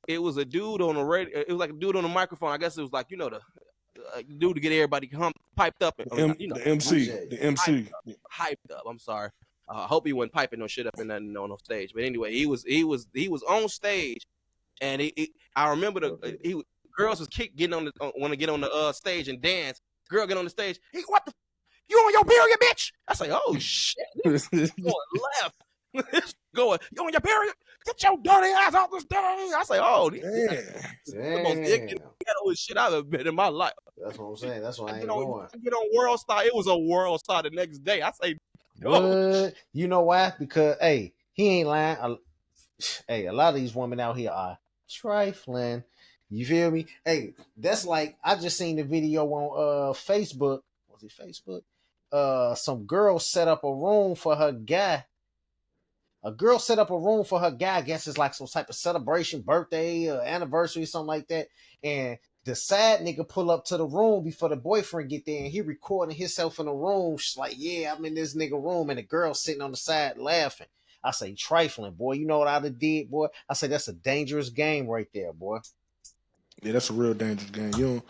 It was a dude on the radio. It was like a dude on the microphone. I guess it was like the dude to get everybody piped up.
The MC.
Hyped up. I'm sorry. I hope he wasn't piping no shit up in nothing on no stage. But anyway, he was on stage, and I remember girls was getting on the want to get on the stage and dance. Girl get on the stage. He, what the? You on your period, bitch? I say, oh shit, going left. Going, you on your period? Get your dirty ass off the stage. I say, oh, the most ignorant shit I've ever been in my life.
That's what I'm saying. That's why I ain't going.
I get on World Star. It was a World Star the next day. I say,
what? You know why? Because hey, he ain't lying. Hey, a lot of these women out here are trifling. You feel me? Hey, that's like I just seen the video on Facebook. Was it Facebook? Some girl set up a room for her guy. A girl set up a room for her guy. I guess it's like some type of celebration, birthday, anniversary, something like that. And the sad nigga pull up to the room before the boyfriend get there, and he recording himself in the room. She's like, yeah, I'm in this nigga room, and the girl sitting on the side laughing. I say, trifling, boy. You know what I'd have did, boy? I say, that's a dangerous game right there, boy.
Yeah, that's a real dangerous game. You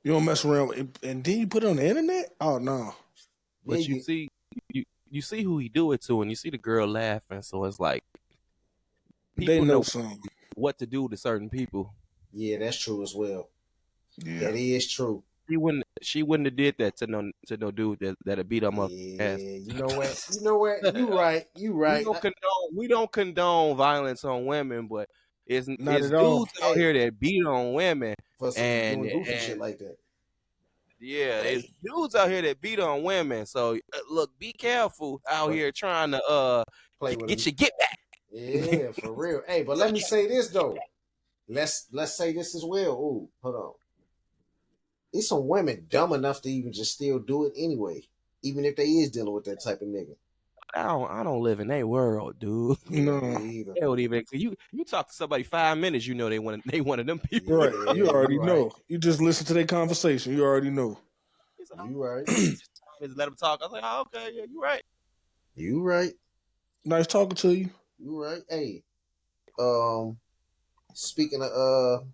don't mess around with, and then you put it on the internet? Oh no.
But you see who he do it to, and you see the girl laughing. So it's like
they know something.
What to do to certain people.
Yeah, that's true as well.
Yeah.
That is true.
She wouldn't have did that to no dude that'd beat him up.
Yeah, you know what? You right.
We don't condone violence on women, but it's dudes out here that beat on women
and doing goofy shit like that.
Yeah, there's dudes out here that beat on women. So look, be careful out here trying to get your get back.
Yeah, for real. Hey, but let me say this though. Let's say this as well. Ooh, hold on. There's some women dumb enough to even just still do it anyway, even if they is dealing with that type of nigga.
I don't live in their world, dude.
No,
they don't even. You talk to somebody 5 minutes, you know they one of them people.
Right, you already know. You just listen to their conversation. You already know.
You right.
Just let them talk. I was like, oh, okay, yeah, you right.
You right.
Nice talking to you.
You right. Hey, speaking of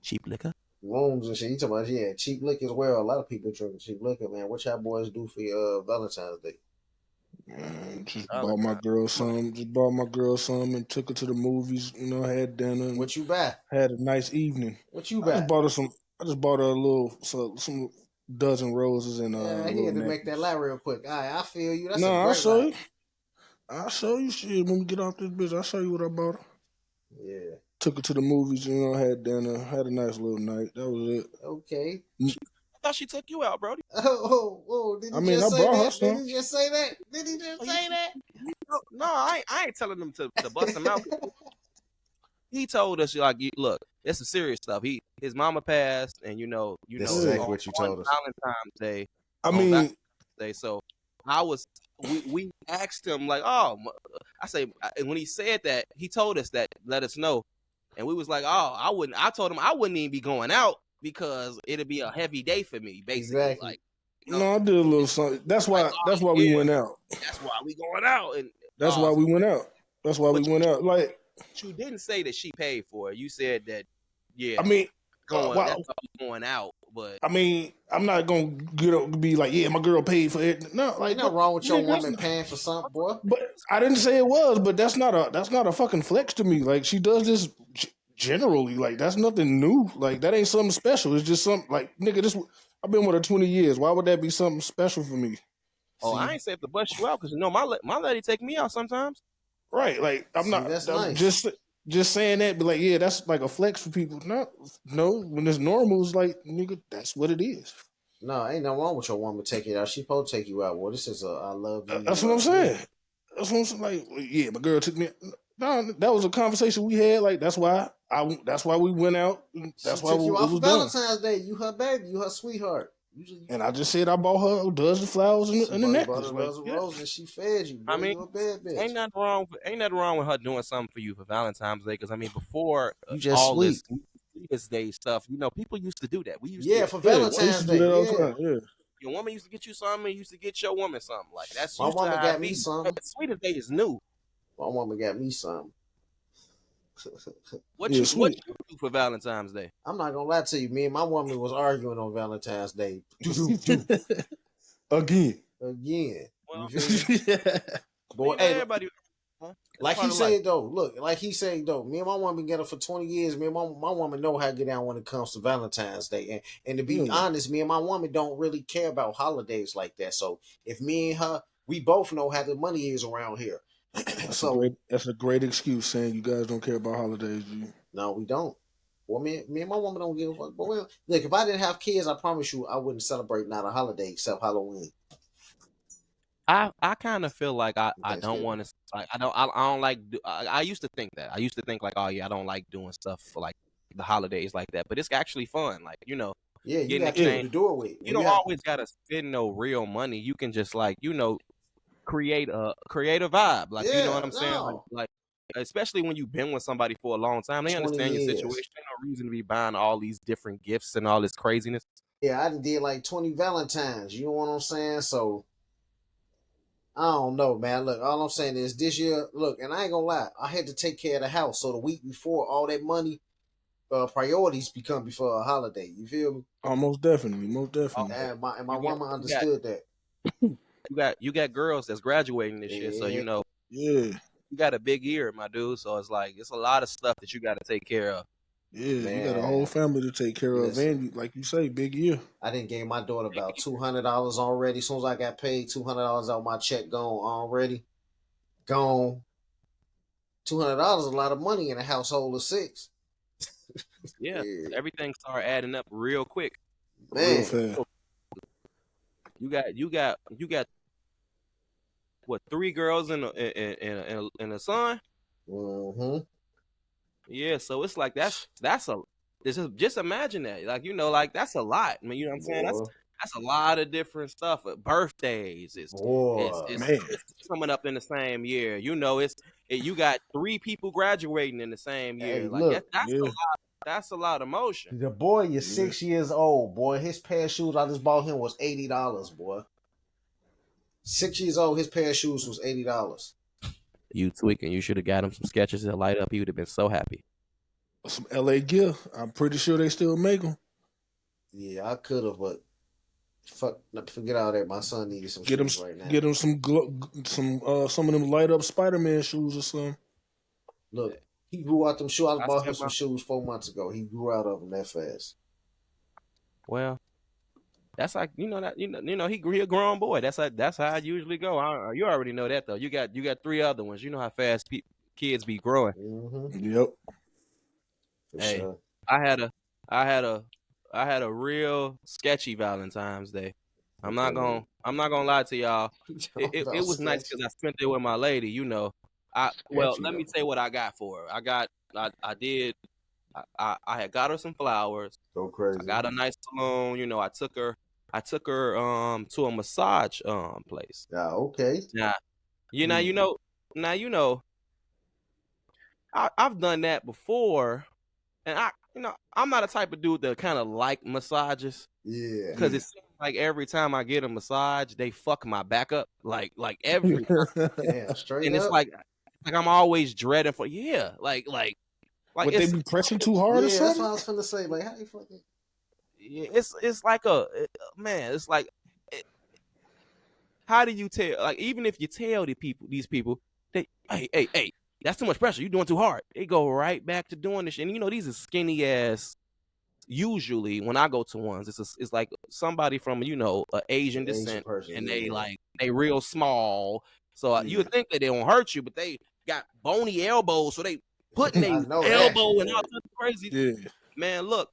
cheap liquor.
Rooms and shit. You talking about cheap liquor as well. A lot of people drinking cheap liquor, man. What y'all boys do for your Valentine's Day?
Man, bought my girl some and took her to the movies, had dinner.
What you buy?
Had a nice evening.
What you buy?
I just bought her some dozen roses and
he had to make that lie real quick. All right, I feel you. That's
I'll show you. I'll show you shit when we get off this bitch. I'll show you what I bought her.
Yeah.
Took her to the movies, had dinner, had a nice little night. That was it.
Okay.
I thought she took you out, Brody.
Oh, did he just say that? Did he just say that? No,
I ain't telling him to bust him out. He told us, like, look, it's some serious stuff. His mama passed, and you know,
that's exactly what you told us.
Valentine's Day. So we asked him, like, I say, when he said that, he told us that, let us know. And we was like, I told him I wouldn't even be going out because it'd be a heavy day for me, basically.
Exactly.
Like,
no, I did a little something. That's why we went out.
That's why we going out. And
that's why we went out. That's why we went out. Like,
you didn't say that she paid for it. You said that,
I mean,
going out. But
I mean, I'm not gonna be like, yeah, my girl paid for it. No, like,
ain't nothing wrong with your woman paying for something, boy.
But I didn't say it was. But that's not a fucking flex to me. Like, she does this generally. Like, that's nothing new. Like, that ain't something special. It's just something like, nigga, I've been with her 20 years. Why would that be something special for me?
Oh, I ain't said to bust you out because my lady take me out sometimes.
Right, like I'm
nice.
Just saying that, but like, yeah, that's like a flex for people. No, when it's normal, it's like, nigga, that's what it is.
No, ain't no wrong with your woman taking you out. She supposed to take you out. Well, this is I love you.
That's what I'm saying. That's what I'm saying. Like, yeah, my girl took me. No, that was a conversation we had. Like, that's why we went out. That's why
took you out for Valentine's
done.
Day. You her baby. You her sweetheart.
And I just said I bought her a dozen flowers and the necklace.
Bought a roses and she fed you. Boy.
I mean,
you a bad bitch.
Ain't nothing wrong with her doing something for you for Valentine's Day. Because I mean, before
you just
all
sweet.
this day stuff, people used to do that. We used
for Valentine's Day.
Your woman used to get you something. And used to get your woman something. Like that's
my woman got me something.
Sweetest Day is new.
My woman got me something.
What you do for Valentine's Day?
I'm not gonna lie to you. Me and my woman was arguing on Valentine's Day.
Again.
You feel me? Boy,
You know,
hey,
everybody. Huh? It's
like
part
he
of life.
said though, look, like he said though, me and my woman been together for 20 years. Me and my woman know how to get down when it comes to Valentine's Day. And to be honest, me and my woman don't really care about holidays like that. So if me and her, we both know how the money is around here. So
That's a great excuse saying you guys don't care about holidays.
no, we don't. Well, me and my woman don't give a fuck. But look, if I didn't have kids, I promise you I wouldn't celebrate not a holiday except Halloween.
I kind of feel like I don't
Thanksgiving.
want to like I don't like I used to think that I used to think like, oh yeah, I don't like doing stuff for like the holidays like that, but it's actually fun, like, you know,
Yeah, you
getting
got people
exchange.
to do it with.
You
When
don't
you have,
always gotta spend no real money. You can just, like, you know, create a vibe, like, you know what
yeah,
I'm saying,
no,
like especially when you've been with somebody for a long time, they
20
understand your
years.
situation. Ain't no reason to be buying all these different gifts and all this craziness.
Yeah, I did like 20 Valentines. You know what I'm saying? So I don't know, man. Look, all I'm saying is this year, look, and I ain't gonna lie, I had to take care of the house. So the week before, all that money, priorities become before a holiday. You feel me?
Oh, most definitely, most
Oh,
definitely.
And my
you got
woman
you got
understood that.
you got girls that's graduating this year, so you
Yeah,
know
Yeah,
you got a big year, my dude. So it's like it's a lot of stuff that you got to take care of.
yeah. You got a whole
man.
family to take care of,
Listen,
and like you say, big year.
I didn't gave my daughter about $200 already. As soon as I got paid, $200 out my check gone already. Gone. $200 is a lot of money in a household of six.
Yeah,
Yeah,
everything start adding up real quick.
Real
man.
fast.
You got what, 3 girls and a son?
Mm-hmm.
Yeah, so it's like that's a just imagine that. Like, you know, like that's a lot. I mean, you know what I'm saying?
Boy,
That's a lot of different stuff. Birthdays is
boy.
Man,
it's coming up in the same year. You know, you got 3 people graduating in the same year.
Hey,
Like
look,
yeah,
that's a lot of motion.
the boy is
yeah.
6 years old, boy. His pair of shoes I just bought him was $80, boy. 6 years old, his pair of shoes was $80.
You tweaking. You should have got him some sketches that light up. He would have been so happy.
Some LA gear. I'm pretty sure they still make them.
Yeah, I could have, but forget all that. My son needed some
Get them,
shoes right now.
get them some of them light up Spider-Man shoes or something.
Look, he grew out them shoes. I
I
bought him
said,
some shoes 4 months ago. He grew out of them that fast.
well, that's like, you know, that you know he a grown boy. That's how I usually go. You already know that though. You got 3 other ones. You know how fast kids be growing.
Mm-hmm.
Yep.
For
Hey,
sure.
I had a I had a I had a real sketchy Valentine's Day. I'm
Okay,
not gonna lie to y'all. It
about
was nice
sketchy.
because I spent it with my lady. You know,
Sketchy
let me
though.
tell you what I got for her. I had got her some flowers.
Go
I
crazy.
got a nice salon. You know, I took her to a massage place.
Yeah, okay.
Now, you know, now you know I've done that before, and I'm not a type of dude that kind of like massages
Yeah.
because it seems like every time I get a massage, they fuck my back up, like every time,
Damn, straight
and it's
up.
like I'm always dreading for like
Would they
it's
be pressing too hard or
Yeah, that's
something?
what I was finna say. Like, how you fucking?
it's like man, it's like how do you tell? Like, even if you tell these people, they, hey, that's too much pressure. You're doing too hard. They go right back to doing this shit. And you know, these are skinny ass. Usually, when I go to ones, it's like somebody from, you know, Asian
Asian
descent,
person.
and
Yeah.
they real small. So you would think that they won't hurt you, but they got bony elbows, so they putting
I
their
know that
elbow
shit.
and all
Yeah.
sorts of crazy.
Yeah.
Man, look,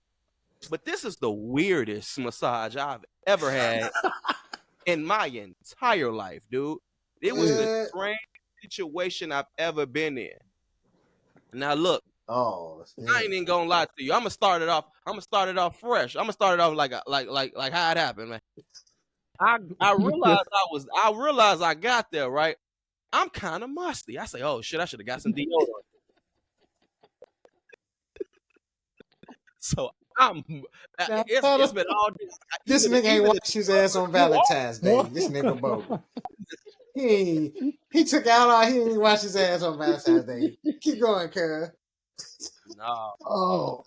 but this is the weirdest massage I've ever had in my entire life, dude. It was the
Yeah.
strangest situation I've ever been in. Now look,
Oh,
I ain't even gonna lie to you. I'm gonna start it off. I'm gonna start it off fresh. I'm gonna start it off like how it happened, man. I realized I got there, right. I'm kind of musty. I say, oh shit, I should have got some deodorant. So it's been all day.
This nigga ain't wash his ass on Valentine's Day. This nigga bogus. He took out all. He didn't wash his ass on Valentine's Day. Keep going, cuz.
No.
Oh,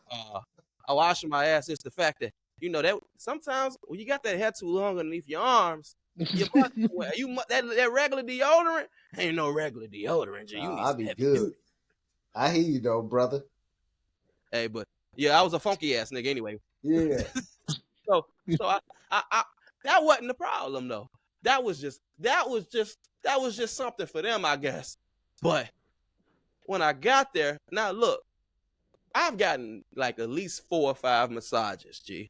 I washing my ass. It's the fact that, you know, that sometimes when you got that hair too long underneath your arms, Your butt sweat. That regular deodorant ain't no regular deodorant. G. You need
I'll
some
be
heavy
good.
duty.
I hear you though, brother.
Hey, but yeah, I was a funky ass nigga anyway.
Yeah.
So I that wasn't the problem though. That was just something for them, I guess. But when I got there, now look, I've gotten like at least 4 or 5 massages, G.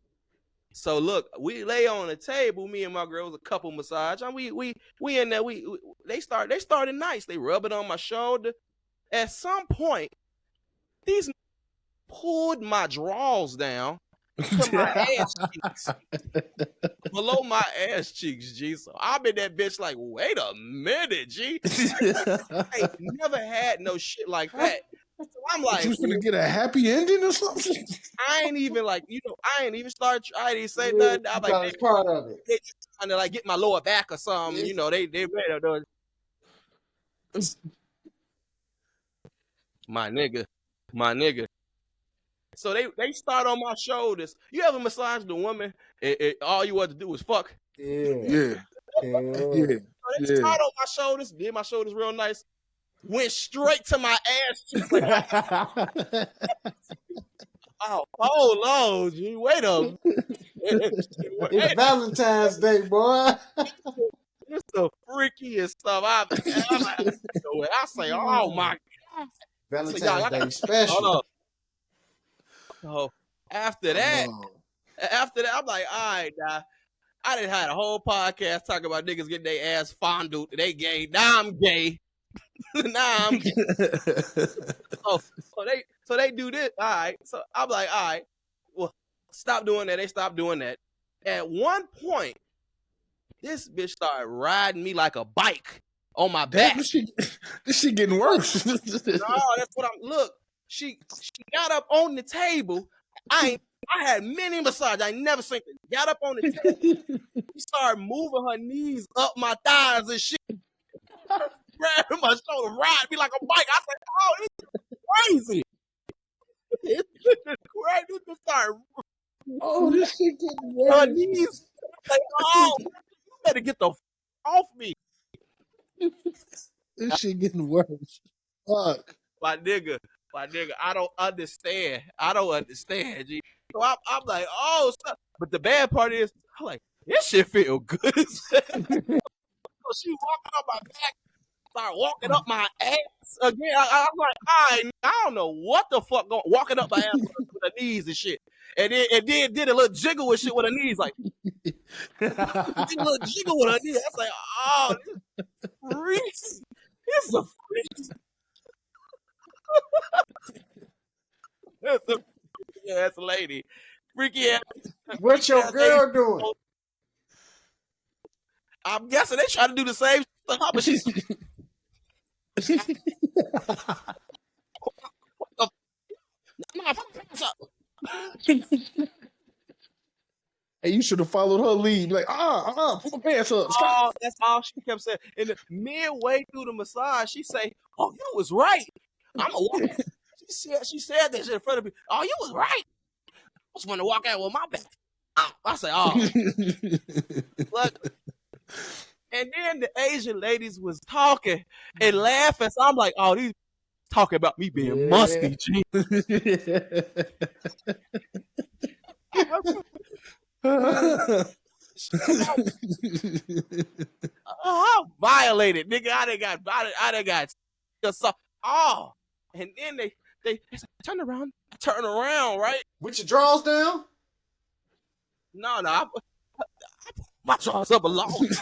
So look, we lay on the table, me and my girls, a couple massage, and we in there. They started nice. They rub it on my shoulder. At some point, these pulled my drawers down to my ass cheeks, below my ass cheeks, G. So I'm in that bitch like, wait a minute, G. I ain't never had no shit like that. So I'm like,
you finna get a happy ending or something?
I ain't even like, I ain't even say nothing. I'm like,
It's part of it.
they just trying to like get my lower back or something. You know, they ready to do it. My nigga. So they start on my shoulders. You ever massage the woman? All you want to do is fuck.
Yeah.
So they start on my shoulders, did my shoulders real nice, went straight to my ass cheeks. Like, oh, hold on, G. Wait a minute.
It's Valentine's Day, boy.
It's the freakiest stuff I say, oh my God.
Valentine's Day special.
Hold on. So after that, I'm like, all right, now. I done had a whole podcast talking about niggas getting their ass fondled. They gay. Now I'm gay. Now I'm gay. So they do this. All right. So I'm like, all right. Well, stop doing that. They stopped doing that. At one point, this bitch started riding me like a bike on my back.
This shit getting worse.
No, that's what look. She got up on the table. I had many massages. I ain't never seen it. Got up on the table. She started moving her knees up my thighs and shit. Grabbing my shoulder, riding me like a bike. I said, oh, this is crazy. This is crazy. This just started.
Oh, this shit getting
Her
worse.
knees. Like, oh, you better get the off me.
This shit getting worse. Fuck.
My nigga, I don't understand. G. So I'm like, oh, stop. But the bad part is, I'm like, this shit feel good. So she walking up my back, start walking up my ass again. I'm like, I don't know what the fuck going, walking up my ass with her knees and shit. And then did a little jiggle with shit with her knees, like did a little jiggle with her knees. I was like, oh, this freaks. This is a freak. That's a freaky ass lady. Freaky ass.
What your girl doing?
I'm guessing they try to do the same stuff, but she's
Hey, you should have followed her lead. Like, put my pants up. Stop.
oh, that's all she kept saying. And midway through the massage, she say, "Oh, you was right. I'm a walk." She said that shit in front of me. Oh, you was right. I was going to walk out with my back. I say, oh, look. And then the Asian ladies was talking and laughing. So I'm like, oh, these talking about me being musty, G. I'm violated, nigga. I done got oh, and then they said, turn around, right?
With your drawers down?
No, I put my drawers up alone. These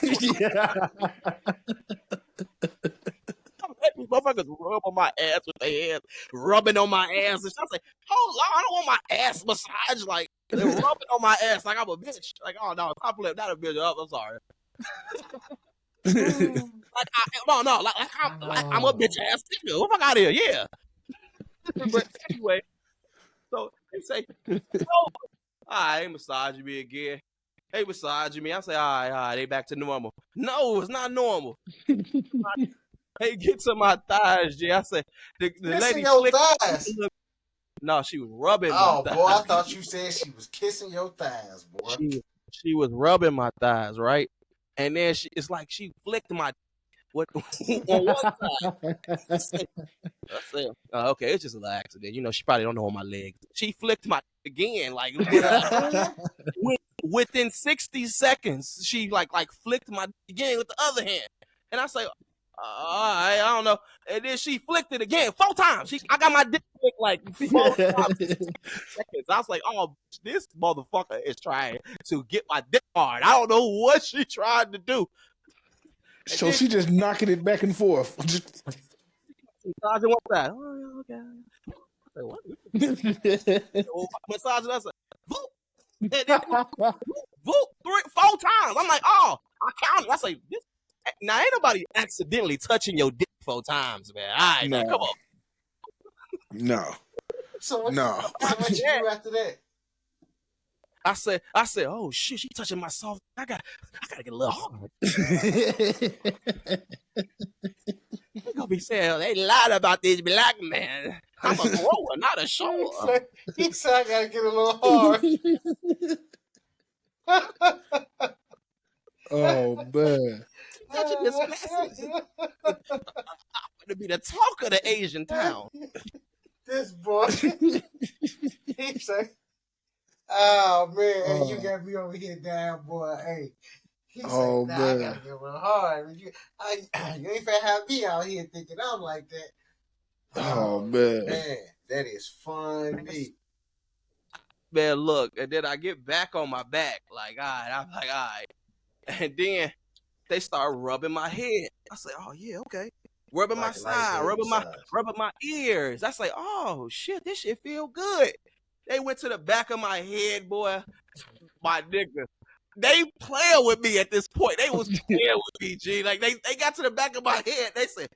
motherfuckers rub on my ass with their hands, rubbing on my ass. And I was like, hold on, I don't want my ass massage. Like, they're rubbing on my ass like I'm a bitch. Like, oh, no, stop playing. Not a bitch. Oh, I'm sorry. I'm a bitch ass nigga. What the fuck out of here? Yeah. But anyway, so they say, oh, all right, massaging me again. They massaging me. I say, all right, they back to normal. No, it's not normal. Hey, get to my thighs, G. I said, the lady
your thighs.
No, she was rubbing my thighs.
Oh, boy, I thought you said she was kissing your thighs, boy.
She was rubbing my thighs, right? And then it's like she flicked my what on one side. I said, okay, it's just a little accident. You know, she probably don't know on my legs. She flicked my again, like within 60 seconds, she like flicked my again with the other hand. And I say, I don't know. And then she flicked it again 4 times. I got my dick flicked like 4 times. Seconds. I was like, oh, this motherfucker is trying to get my dick hard. I don't know what she tried to do.
So then, she just knocking it back and forth.
Massaging one side. Oh, okay. I said, what? Massaging that side. And then, 4 times. I'm like, oh, I counted. I say, this. Now ain't nobody accidentally touching your dick 4 times, man. All right, now, come on.
No.
So what you do after that?
I said, oh shit, she touching my soft. I gotta get a little hard. They gonna be saying they lied about this black man. I'm a grower, not a shower.
He said I gotta get a little hard.
Oh man.
Touching this message. I'm gonna be the talk of the Asian town.
This boy. He said, oh man, hey, you got me over here down, boy. Hey. He said, nah, man. I gotta get a little hard. You ain't finna have me out here thinking I'm like that.
Oh man.
Man, that is funny.
Man, look, and then I get back on my back, like, all right, I'm like, all right. And then they start rubbing my head. I say, oh yeah, okay. Rubbing my side, rubbing my ears. I say, oh shit, this shit feel good. They went to the back of my head, boy. My nigga. They playing with me at this point. They was playing with me, G. Like they got to the back of my head. They said,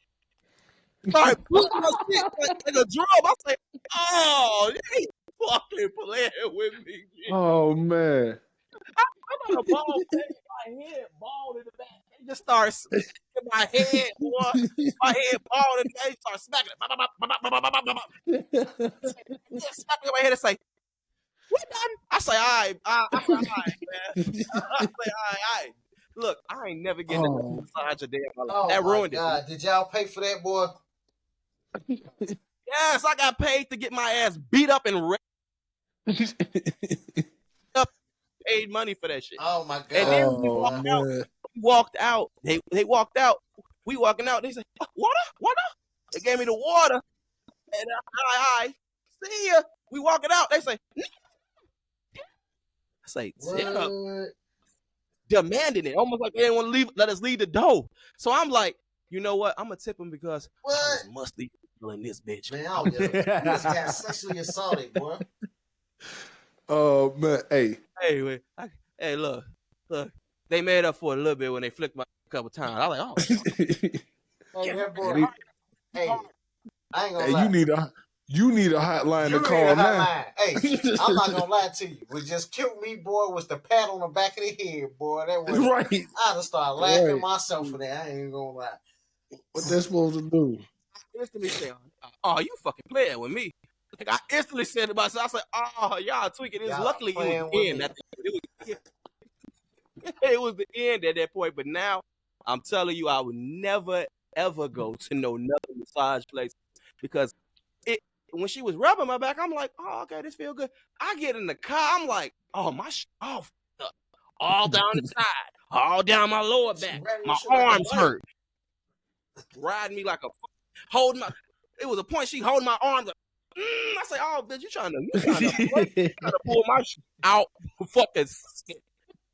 started putting my shit like a drum. I say, oh, they fucking playing with me, G.
Oh man.
I'm on a ball playing my head bald in the back. They just start smacking my head, boy. My head bald in the back. They start smacking it. Just smacking my head and say, we done. I say, all right, man. I say, all right. Look, I ain't never getting a massage a day in my life. That ruined it.
Did y'all pay for that, boy?
Yes, I got paid to get my ass beat up and paid money for that shit.
Oh my god!
And then we walked out. They walked out. We walking out. They said, water. They gave me the water. And I see ya. We walking out. They say, no. I say, demanding it, almost like they didn't want to let us leave the door. So I'm like, you know what? I'm gonna tip them because I was musty in this bitch.
Man, I don't get it. You just got sexually assaulted, boy.
Oh man,
hey, look. They made up for it a little bit when they flicked my a couple times. I was like, oh.
Hey, that boy. Hey, I ain't gonna lie.
You need a hotline to call now.
Hey, I'm not gonna lie to you. What just killed me, boy, was the pat on the back of the head, boy. That was
right.
I just started laughing myself for that. I ain't gonna lie.
What they supposed to do?
Instantly say, oh, you fucking playing with me. Like, I instantly said to myself, I said, oh, y'all tweaking. Luckily, it was the end. It was the end at that point. But now, I'm telling you, I would never, ever go to no another massage place because when she was rubbing my back, I'm like, oh, okay, this feel good. I get in the car, I'm like, oh, my all down the side, all down my lower back, my arms hurt. Riding me like it was a point she holding my arms like, I say, oh, bitch, you trying to pull my shit out fucking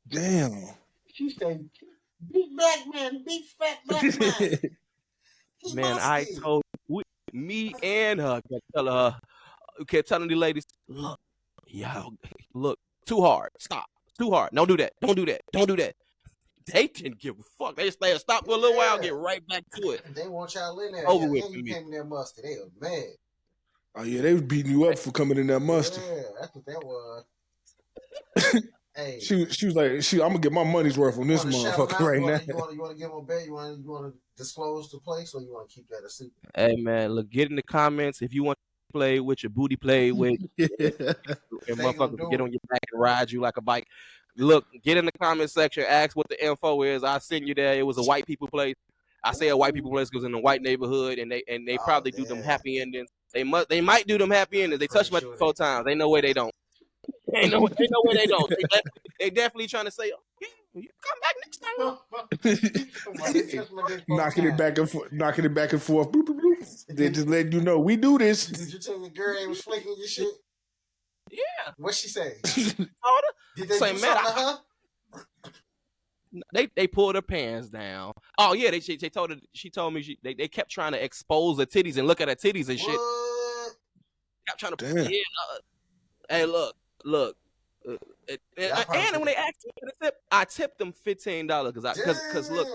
damn.
She said, big black man, big fat black man.
Man, I told me and her kept telling the ladies, look, too hard. Stop. Too hard. Don't do that. They didn't give a fuck. They just stop for a little while, get right back to it.
They want y'all in there.
Over with.
You came in there musty. They were mad.
Oh yeah, they was beating you up for coming in there musty.
Yeah, that's what that was. Hey,
she was like, I'm gonna get my money's worth on this motherfucker right now.
You want to give them a bet? You want to disclose the place, or you want to keep that a secret?
Hey man, look, get in the comments if you want to play with your booty play with, and motherfuckers get on your back and ride you like a bike. look, get in the comment section, ask what the info is. I'll send you there. It was a white people place. I say a white people place because in a white neighborhood, and they probably do them happy endings. They might do them happy endings. They touch my 4 times. They know where they don't. Ain't no way they don't. They definitely trying to say, oh, yeah, you come back next time.
knocking it back and forth, Boop, boop, boop. They just letting you know we do this.
Did you tell the girl they was flicking your shit?
Yeah.
What she say?
Did
they do something to her?
They pulled her pants down. Oh yeah, she told me they kept trying to expose her titties and look at her titties and shit.
What?
Kept trying to.
Damn.
Yeah, hey, look. And when they asked me for the tip, I tipped them $15 because look,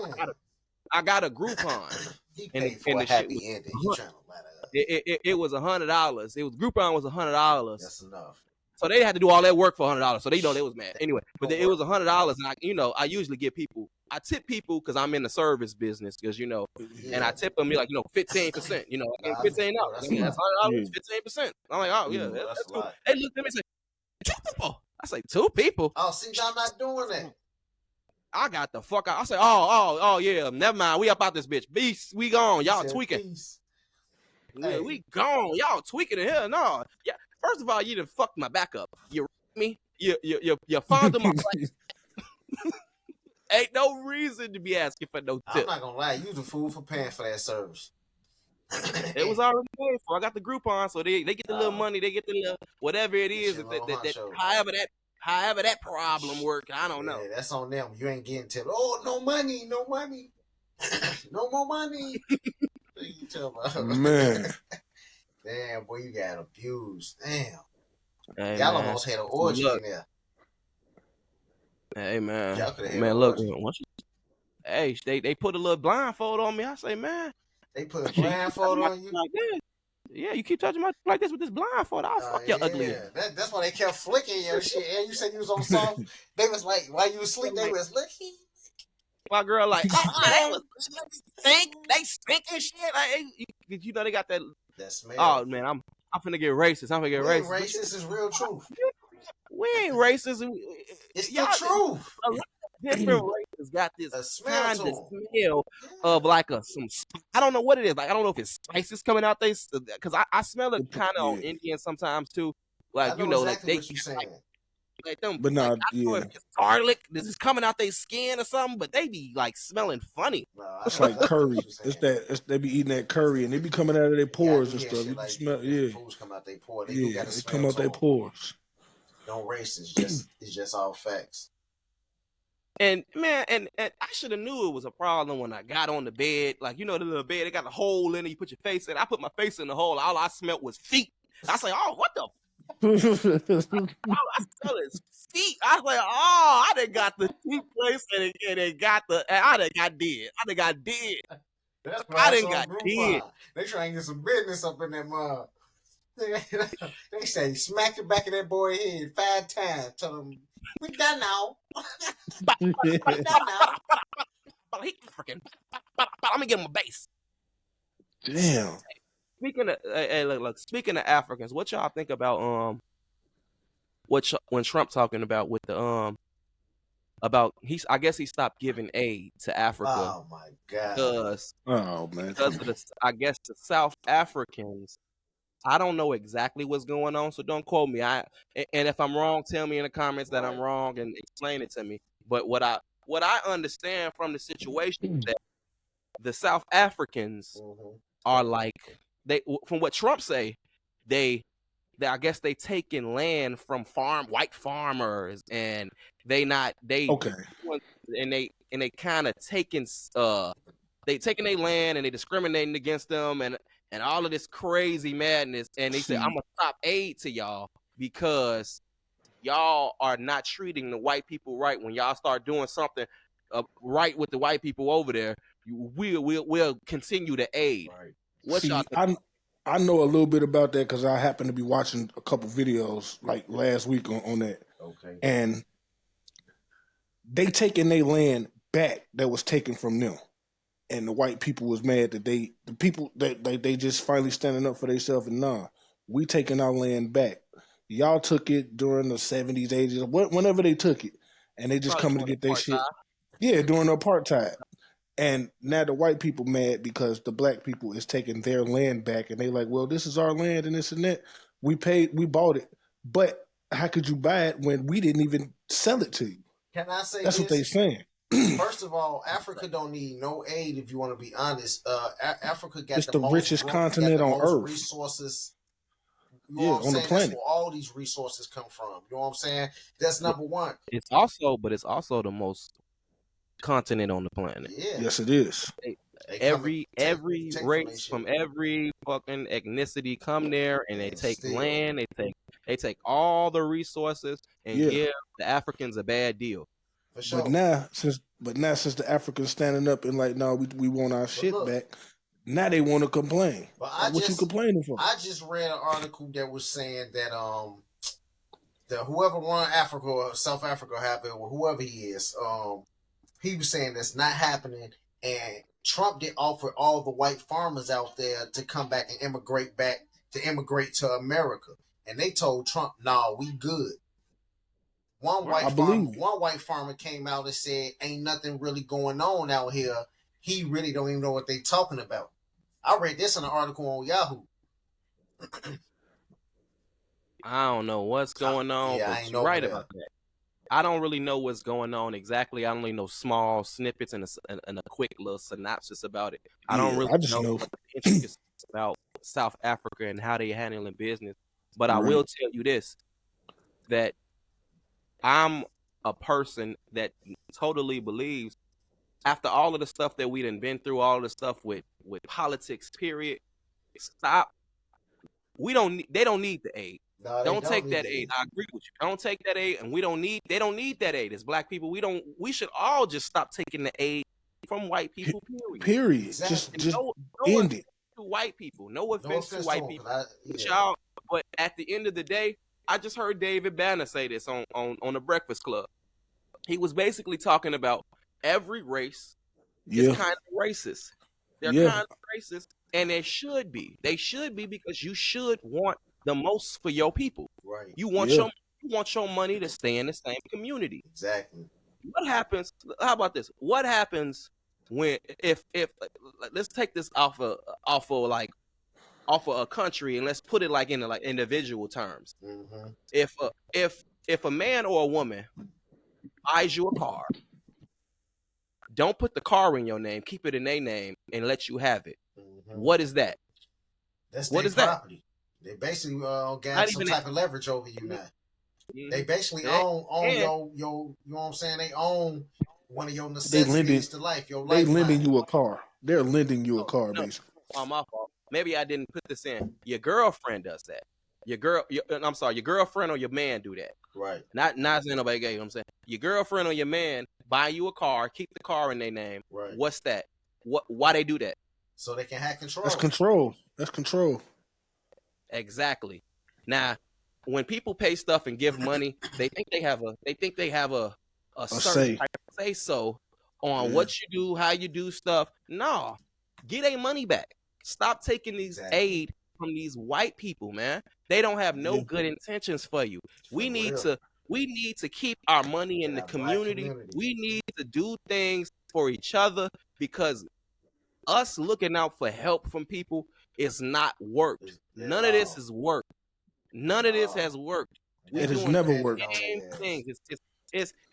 I got a Groupon.
He paid for a happy ending. He trying to ladder up.
It was $100. It was Groupon was $100.
That's enough.
So they had to do all that work for $100. So they was mad anyway. But it was $100, and I usually give people. I tip people because I'm in the service business, because and I tip them 15%. $15. That's $100, 15%. I'm like, oh yeah, that's cool. They looked at me and said, 2 people. I say 2 people.
Oh, see, y'all not doing that.
I got the fuck out. I say, oh yeah, never mind. We up out this bitch. Beast, we gone. Y'all tweaking. Yeah, we gone. Y'all tweaking in here. No, yeah. First of all, you done fucked my back up. You me. You fondled my place. Ain't no reason to be asking for no tip.
I'm not gonna lie, you the fool for paying for that service.
It was already paid for. I got the Groupon, so they get the little money. They get the little whatever it is. However that problem work, I don't know.
Yeah, that's on them. You ain't getting tipped. Oh, no money, no more money. You tell me,
man.
Damn, boy, you got abused. Damn,
hey,
y'all
man.
almost had an orgy in there.
Hey man,
Y'all coulda had
man,
an
look.
orgy.
Hey, they put a little blindfold on me. I say, man,
they put a blindfold on you.
Like this. Yeah, you keep touching my like this with this blindfold. I'll fuck your ugly.
That's why they kept flicking your shit. And you said you was on soft. They was like, while you was asleep, they was looking.
My girl like, they stink and shit. Like, they got that.
That smell.
Oh man, I'm finna get racist.
Racist is real truth.
We ain't racist.
It's the truth.
A lot of different races got this kind of smell of like some. I don't know what it is. Like I don't know if it's spices coming out there, because I smell it kind of on Indian sometimes too. Like
exactly
like they like them.
But
like, I don't know if it's garlic. This is coming out their skin or something, but they be like smelling funny.
It's like curry. They be eating that curry and they be coming out of their pores and stuff. You smell,
foods come out their pores.
They come out their pores.
Don't race. It's just all facts.
And man, and I should have knew it was a problem when I got on the bed. Like the little bed, they got a hole in it. You put your face in. I put my face in the hole. All I smelled was feet. I say, oh, what the? All I smell is feet. I was like, oh, I done got the feet place and it got I done got dead.
That's
I done got dead.
They trying to get some business up in that mug. They say smack the back of that boy head 5 times. Tell him we done now. We done now.
Let me give him a base.
Damn.
Speaking of Africans, what y'all think about when Trump talking about with the about I guess he stopped giving aid to Africa.
Oh my god.
Because
of
the South Africans. I don't know exactly what's going on, so don't quote me. And if I'm wrong, tell me in the comments that I'm wrong and explain it to me. But what I understand from the situation is that the South Africans are like from what Trump say, they I guess they taking land from white farmers and they kind of taking their land and they discriminating against them and all of this crazy madness, and they say, I'm going to stop aid to y'all because y'all are not treating the white people right. When y'all start doing something right with the white people over there, we'll continue to aid.
Right.
What y'all think?
I know a little bit about that because I happen to be watching a couple videos like last week on that.
Okay.
And they taking their land back that was taken from them. And the white people was mad that they just finally standing up for themselves and we taking our land back. Y'all took it during the 70s, 80s, whenever they took it. and they just
Probably
coming to
doing
get their
apartheid.
shit. Yeah, doing apartheid. And now the white people mad because the black people is taking their land back, and they like, well, this is our land and this and that. We bought it, but how could you buy it when we didn't even sell it to you?
Can I say
That's what they
this?
saying.
First of all, Africa don't need no aid. If you want to be honest, Africa got
It's the richest
got
continent
the
on
most
Earth.
resources. You know
Yeah,
what I'm
on the
saying? That's
planet.
where all these resources come from. You know what I'm saying? That's number one.
It's also the most continent on the planet.
Yeah.
Yes, it is.
They come
Every
and take from
race
that shit.
from every fucking ethnicity come there and they
And
take
still.
land, they take all the resources and
Yeah.
give the Africans a bad deal.
For sure.
But now since the Africans standing up and like, no, we want our shit
look,
back. Now they want to complain.
But
What you complaining for?
I just read an article that was saying that that whoever run Africa or South Africa or whoever he is, he was saying that's not happening, and Trump did offer all the white farmers out there to come back and immigrate to America, and they told Trump, "No, we good." One white farmer came out and said, "Ain't nothing really going on out here." He really don't even know what they talking about. I read this in an article on Yahoo.
I don't know what's going on,
Yeah, I
but
ain't
you're
over
right
there.
about that. I don't really know what's going on exactly. I only know small snippets and a quick little synopsis about it. I don't really know the intricacies about South Africa and how they handling business. But I will tell you this, that I'm a person that totally believes after all of the stuff that we done been through, all of the stuff with politics, period, stop. They don't need the aid.
No,
don't take that aid. I agree with you. Don't take that aid, and they don't need that aid. As black people, we should all just stop taking the aid from white people,
period.
Exactly.
Just
no
end it.
To white people. No offense to white people.
Yeah.
But at the end of the day, I just heard David Banner say this on the Breakfast Club. He was basically talking about every race is kind of racist. They're kind of racist, and they should be. They should be, because you should want the most for your people.
Right.
You want your money to stay in the same community.
Exactly.
What happens? How about this? What happens when if let's take this off of a country and let's put it like in individual terms.
Mm-hmm.
If a man or a woman buys you a car, don't put the car in your name, keep it in their name and let you have it. Mm-hmm. What is that?
That's their property. They basically got some type of leverage over you now. Mm-hmm. They basically own your you know what I'm saying? They own one of your necessities to life.
They lending you a car. They're lending you a car, basically.
Oh, my fault. Maybe I didn't put this in. Your girlfriend does that. Your girlfriend or your man do that.
Right.
Not saying nobody gay. You know what I'm saying, your girlfriend or your man buy you a car, keep the car in their name.
Right.
What's that? Why they do that?
So they can have control.
That's control.
Exactly. Now, when people pay stuff and give money, they think they have a certain type of say so on what you do, how you do stuff. No, get their money back. Stop taking these aid from these white people, man. They don't have no good intentions for you. We need to keep our money in the community. We need to do things for each other, because us looking out for help from people is not worked. None of this has worked. None of this has worked.
It has never worked.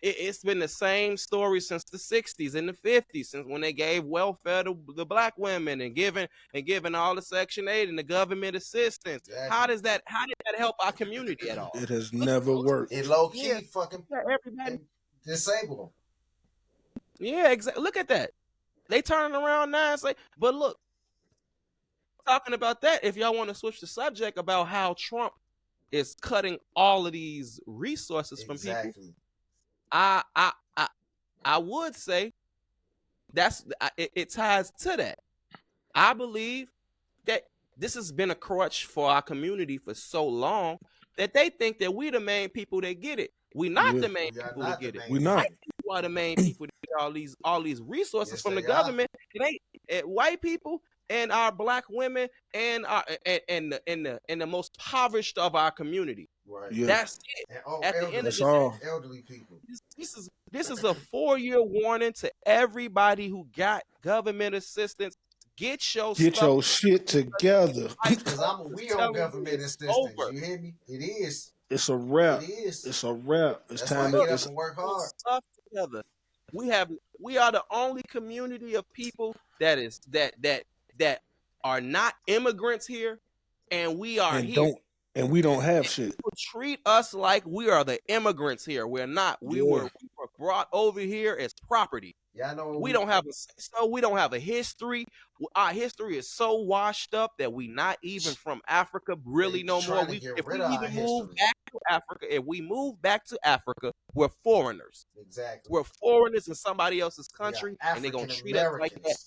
It's been the same story since the 60s and the 50s, since when they gave welfare to the black women and giving all the Section 8 and the government assistance. Exactly. How did that help our community at all?
It has never worked.
It low key fucking
everybody
disabled them.
Yeah, exactly. Look at that. They turning around now and say, but look, talking about that, if y'all want to switch the subject about how Trump is cutting all of these resources from people, I would say it ties to that. I believe that this has been a crutch for our community for so long that they think that we the main people that get it. We not the main people that get it.
We not.
White people are the main people that get all these resources from the government. White people and our black women and our and the most impoverished of our community.
Right.
Yeah.
That's it.
And
At the end of
That's
the
all.
elderly people.
this is a 4-year warning to everybody who got government assistance. Get your
Get
stuff.
your shit together.
Because we on
Telling you
government
it's
assistance.
over.
You hear me? It is.
It's a wrap.
It is.
It's a wrap. It's
That's
time
why I
to.
get up
It's,
and work
Your
hard.
stuff together. We are the only community of people that are not immigrants here, and we are here.
we don't have shit.
People treat us like we are the immigrants here. We're not. We were brought over here as property.
Yeah, I know.
We don't have we don't have a history. Our history is so washed up that we not even from Africa really no more. If we even move back to Africa, if we move back to Africa, we're foreigners.
Exactly.
We're foreigners in somebody else's country,
Yeah,
and they're gonna treat us like that.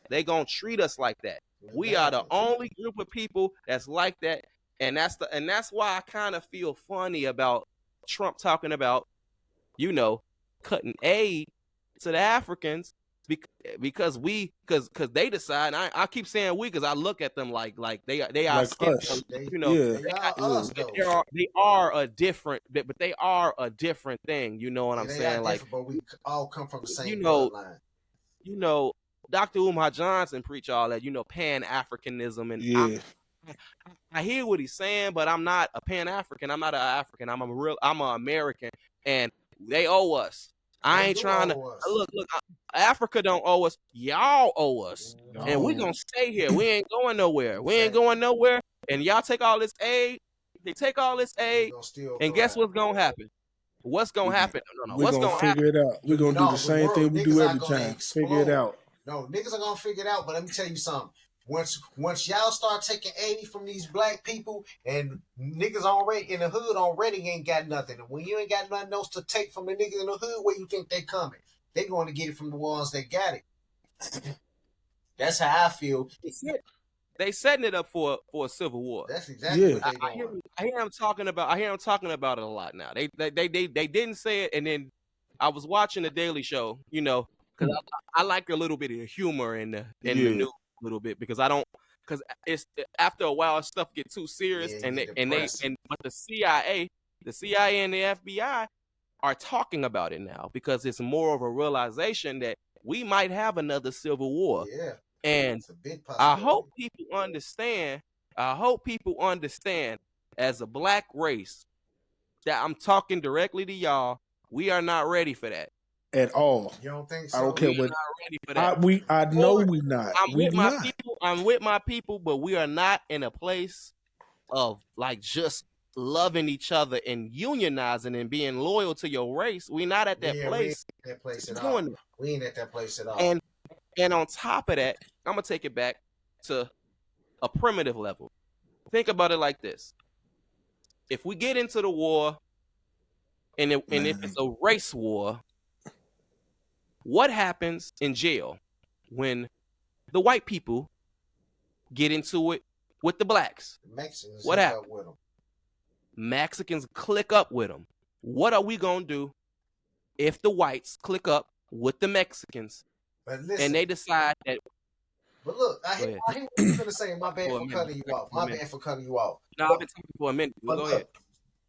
They're gonna treat us like that. We are the only group of people that's like that, and that's why I kind of feel funny about Trump talking about, cutting aid to the Africans because they decide. I keep saying we because I look at them like they are
like us.
They are a different, but they are a different thing. You know what I'm saying? Like,
but we all come from the same bloodline.
Dr. Umar Johnson preach all that, Pan-Africanism, and I hear what he's saying, but I'm not a Pan-African. I'm not an African. I'm an American, and they owe us. I ain't trying to look. Africa don't owe us. Y'all owe us, and we gonna stay here. We ain't going nowhere. We ain't going nowhere. And y'all take all this aid. They take all this aid, and guess what's gonna happen? What's gonna happen? No.
We're gonna figure it out. We're gonna do the same thing we do every time. Figure it out.
No, niggas are gonna figure it out. But let me tell you something. Once y'all start taking 80 from these black people, and niggas already in the hood already ain't got nothing. And when you ain't got nothing else to take from the niggas in the hood, where you think they coming? They going to get it from the ones that got it. That's how I feel.
They setting it up for a civil war.
That's exactly what they doing.
I hear them talking about it a lot now. They didn't say it, and then I was watching the Daily Show, because I like a little bit of humor in the news a little bit, because it's after a while stuff get too serious, but the CIA and the FBI are talking about it now because it's more of a realization that we might have another civil war.
Yeah.
And I hope people understand as a black race that I'm talking directly to y'all, we are not ready for that.
At all.
You don't think so?
I don't care what.
Not ready for that.
I know we're not.
I'm with my people, but we are not in a place of like just loving each other and unionizing and being loyal to your race. We're not at that place.
We ain't at that place at all.
And on top of that, I'm gonna take it back to a primitive level. Think about it like this: if we get into the war, and if it's a race war, what happens in jail when the white people get into it with the blacks?
Mexicans
what happens?
With them.
Mexicans click up with them. What are we gonna do if the whites click up with the Mexicans?
But listen,
and they decide that.
But look, I hear what you're gonna say. My bad for cutting you off. No,
I've been talking for a minute. Go ahead.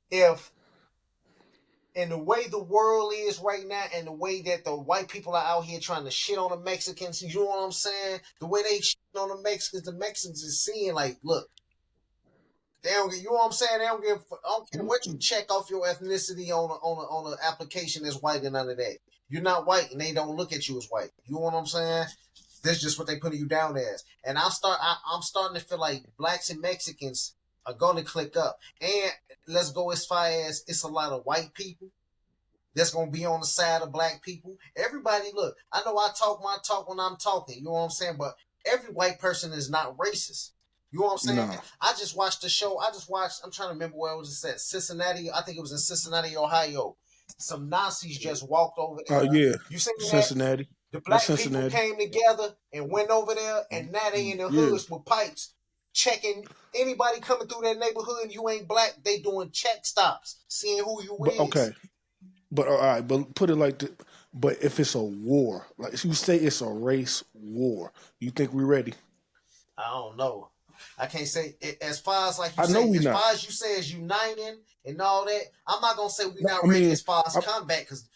If in the way the world is right now, and the way that the white people are out here trying to shit on the Mexicans, you know what I'm saying? The way they shit on the Mexicans is seeing like, look, they don't get. You know what I'm saying? They don't give. I don't care what you check off your ethnicity on an application that's white and none of that. You're not white, and they don't look at you as white. You know what I'm saying? That's just what they putting you down as. And I'm starting to feel like blacks and Mexicans are going to click up. And let's go as far as it's a lot of white people that's going to be on the side of black people. Everybody, look, I know I talk my talk when I'm talking. You know what I'm saying? But every white person is not racist. You know what I'm saying? No. I just watched the show. I'm trying to remember where it was at. Cincinnati. I think it was in Cincinnati, Ohio. Some Nazis just walked over there.
Oh, yeah.
You seen
Cincinnati.
The black people came together and went over there, and now they in the hoods with pipes, checking anybody coming through that neighborhood and you ain't black, they doing check stops, seeing who you is.
Okay. But all right, but put it like this. But if it's a war, like you say it's a race war, you think we ready?
I don't know. I can't say as far as like you
I know
say,
we
as
not.
far as you say as uniting and all that. I'm not gonna say we
No,
not
I
ready
mean,
as far as
I,
combat because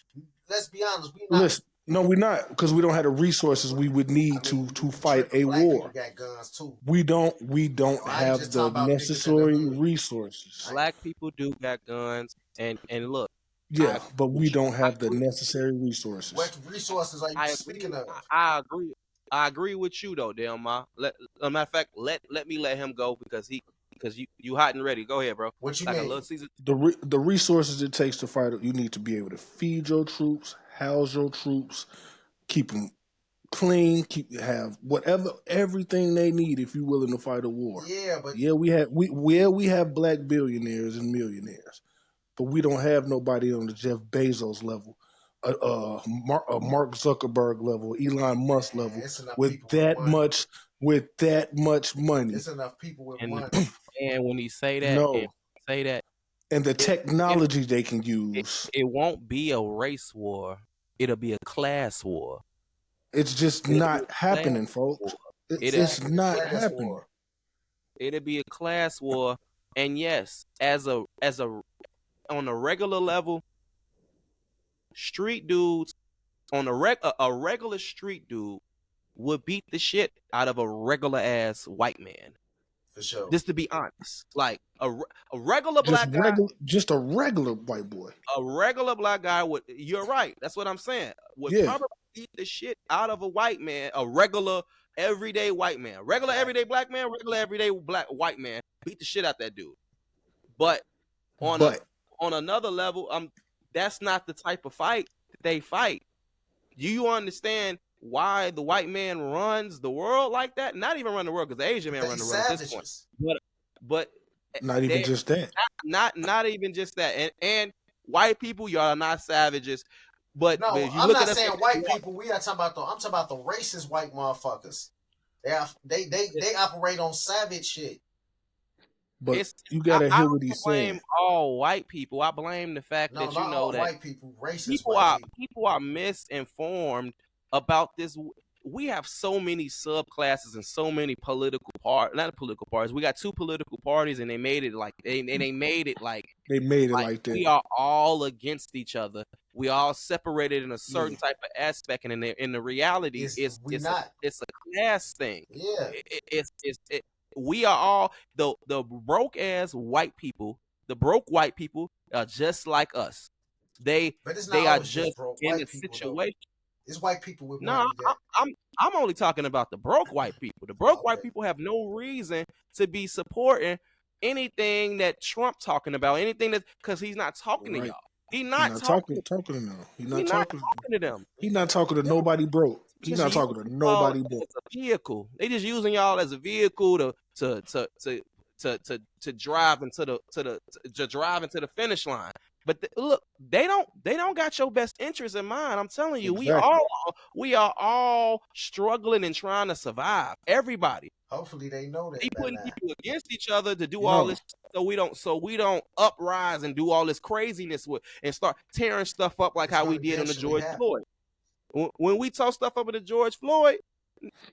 let's be honest, we not.
listen. No, we're not because we don't have the resources we would need
I mean,
to
you
fight
tripping.
a
Black people
war.
got guns too.
We don't
I ain't
have
just
the
talking about niggas in the
necessary
hood.
resources.
Black people do got guns, and look, I
Yeah,
agree
but we
with you.
don't
I
have the
agree.
necessary resources.
What resources are you
I agree.
speaking of?
I agree. I agree with you though, Delma. A matter of fact, let me let him go because you hot and ready. Go ahead, bro.
What you
Like a
mean?
little Caesar.
The resources it takes to fight, you need to be able to feed your troops, house your troops, keep them clean, have whatever everything they need if you're willing to fight a war.
Yeah, but
Yeah, we have black billionaires and millionaires, but we don't have nobody on the Jeff Bezos level, Mark Zuckerberg level, Elon Musk
man,
level
it's enough
with
people with
that
money.
much money.
It's enough people with
And
money.
when he say that,
No, and the
if if
technology they can
it,
use.
it won't be a race war, it'll be a class war.
It's just
It'll be
not
a class
happening,
war.
folks.
It'll
It's
Exactly, the
not
class
happening.
war.
it'll be a class war. And yes, as a on a regular level, street dudes on a regular street dude would beat the shit out of a regular ass white man.
For sure.
Just to be honest, like a regular black guy,
Just a regular white boy.
a regular black guy would. You're right. That's what I'm saying. Would
Yeah,
probably beat the shit out of a white man, a regular everyday white man, regular
Right.
everyday black man, regular everyday black white man, beat the shit out that dude. But on
but
another level, that's not the type of fight that they fight. Do you understand why the white man runs the world like that? Not even run the world because the Asian man
They
run the world at this point.
savages.
But
not even
they
just that.
not even just that. And white people, y'all are not savages. But
No,
if you
I'm
look
not
at us,
saying white people. We are talking about I'm talking about the racist white motherfuckers. They operate on savage shit.
But
it's
you
I
gotta hear what
don't
he's
blame
saying.
all white people. I blame the fact
No,
that
not
you know
all
that
white people. Racist white people.
people are misinformed about this. We have so many subclasses and so many not political parties. We got two political parties, and they made it like
They made it
like
like
we
that.
are all against each other. We all separated in a certain
Yeah.
type of aspect, and in the reality,
It's we not.
it's a class thing.
Yeah.
We are all the broke ass white people. The broke white people are just like us. They
But it's not
they are
always
just
just broke
in a
white people though.
situation.
It's white people with
No,
money that
I'm only talking about the broke white people. The broke white
okay.
people have no reason to be supporting anything that Trump talking about. Anything that because he's not talking to
Right.
y'all. He's
He's
not
not
talking.
talking to them. He's
He's
not
not
talking.
talking to them.
He's not talking to nobody broke. He's
Just
not
using
talking to
y'all
nobody broke.
as a vehicle. They just using y'all as a vehicle to drive into the finish line. But look, they don't got your best interest in mind. I'm telling you,
Exactly.
we are all struggling and trying to survive. Everybody.
Hopefully they know
They
that by
putting
now.
people against each other to do all
No.
this, so we don't uprise and do all this craziness and start tearing stuff up like
It's
how we
gonna
did on the
eventually
George
happen.
Floyd. When we tore stuff up in the George Floyd,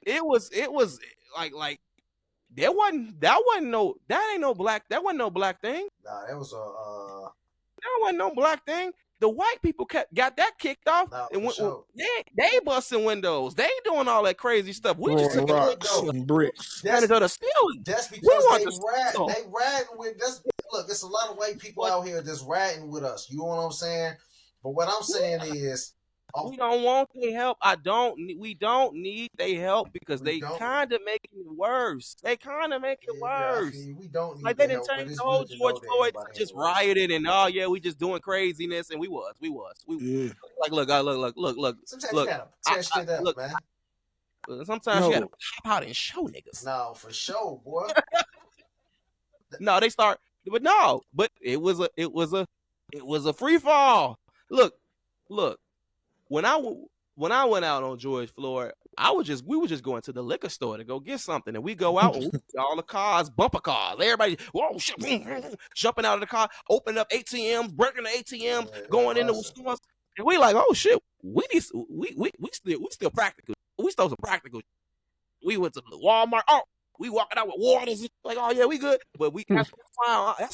it was like that ain't no black thing.
Nah, that was a
That wasn't no black thing. The white people got that kicked off,
nah,
and
for sure.
they busting windows. They doing all that crazy stuff. We just
Throwing
took a
rocks
No,
and bricks.
advantage of the ceiling.
that's
We
because
want the ceiling.
they riding with this. Look, it's a lot of white people out here just riding with us. You know what I'm saying? But what I'm saying is,
We don't want their help. We don't need their help because
We
they
don't.
kind of making it worse. They kind of make it
yeah, I
worse.
feel you. We don't need
Like they
the
didn't
help, but
change
it's
the whole
good to
George
know that
Floyd
everybody
just
ain't racist.
rioted and oh yeah, we just doing craziness and we
Yeah.
like look.
Sometimes
Look,
you gotta test it up,
look.
man.
Sometimes you
No.
gotta pop out and show niggas.
No, for sure, boy.
No, they start, but it was a free fall. Look. When I went out on George Floyd, we were just going to the liquor store to go get something, and we go out and we see all the cars, bumper cars, everybody, whoa, shit, jumping out of the car, opening up ATMs, breaking the ATMs,
Yeah,
going into the
awesome.
stores, and we like, oh shit, we still practical. We stole some practical. We went to the Walmart. Oh, We walking out with waters, like, oh yeah, we good. But that's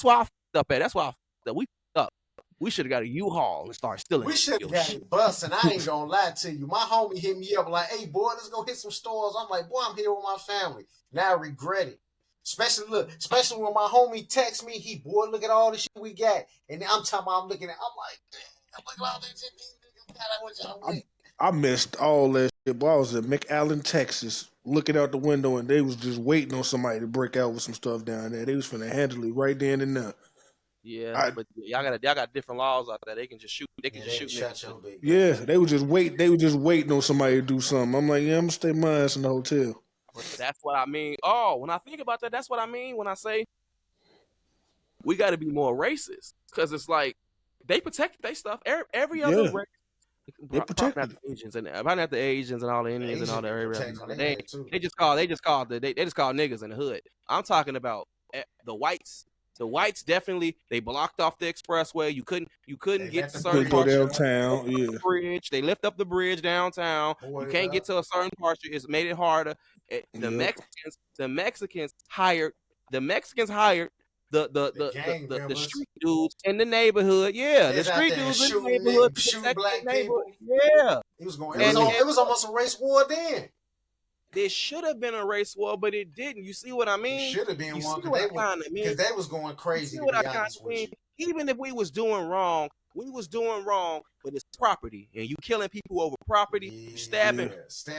why I fucked up at. That's why I fucked up. We fucked up. We should have got a U-Haul and started stealing.
We should have got it busting. I ain't gonna lie to you. My homie hit me up like, hey boy, let's go hit some stores. I'm like, boy, I'm here with my family. Now I regret it. Especially when my homie texts me, boy, look at all the shit we got. And then I'm looking at, I'm like, damn, look at all this shit these niggas got. I want y'all with.
I missed all that shit. Boy, I was in McAllen, Texas, looking out the window, and they was just waiting on somebody to break out with some stuff down there. They was finna handle it right then and there.
Yeah, but y'all got different laws out there. They can just shoot. They can just shoot niggas.
Yeah, they would just wait. They were just waiting on somebody to do something. I'm like, yeah, I'm gonna stay my ass in the hotel.
But that's what I mean. Oh, when I think about that, that's what I mean when I say we got to be more racist, because it's like they protect their stuff. Every other race,
they protect
the Asians and not the Asians and all the Indians and all the areas. They just call niggas in the hood. I'm talking about the whites. The whites definitely, they blocked off the expressway. You couldn't get to certain parts
downtown. Yeah,
the bridge. They lift up the bridge downtown. You can't get to a certain part. It's made it harder. The Mexicans hired the street dudes in the neighborhood. Yeah, the street dudes in the neighborhood
shooting black people.
Yeah,
it was almost a race war then.
There should have been a race war, but it didn't. You see what I mean?
It should have been one because they was going crazy.
You see what I mean? Even if we was doing wrong, but it's property, and you killing people over property, you stabbing.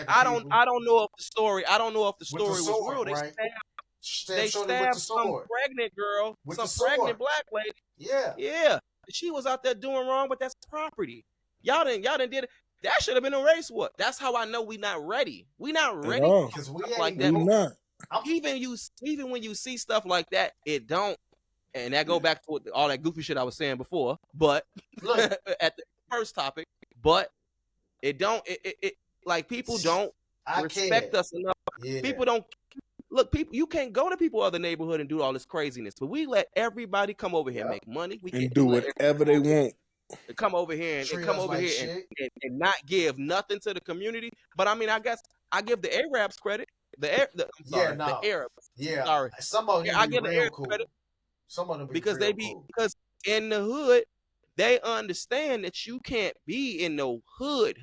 I don't know if the story. Was real. They stabbed some pregnant girl, pregnant black lady. Yeah. She was out there doing wrong, but that's property. Y'all didn't did it. That should have been a race war. That's how I know we not ready. We not ready
because we
like that.
Not.
Even when you see stuff like that, it don't. And that go back to all that goofy shit I was saying before. But look at the first topic, but it don't. It like people don't respect us enough. Yeah. People don't. Look, people, you can't go to people other neighborhood and do all this craziness. But we let everybody come over here and make money. We
can do whatever they want.
To come over here and not give nothing to the community. But I mean, I guess I give the Arabs credit. The Arabs.
Yeah.
Sorry.
Some of them I give the Arabs
cool.
credit. Some of them
because because in the hood they understand that you can't be in no hood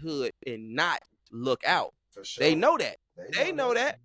and not look out. For sure. They know that. They know that.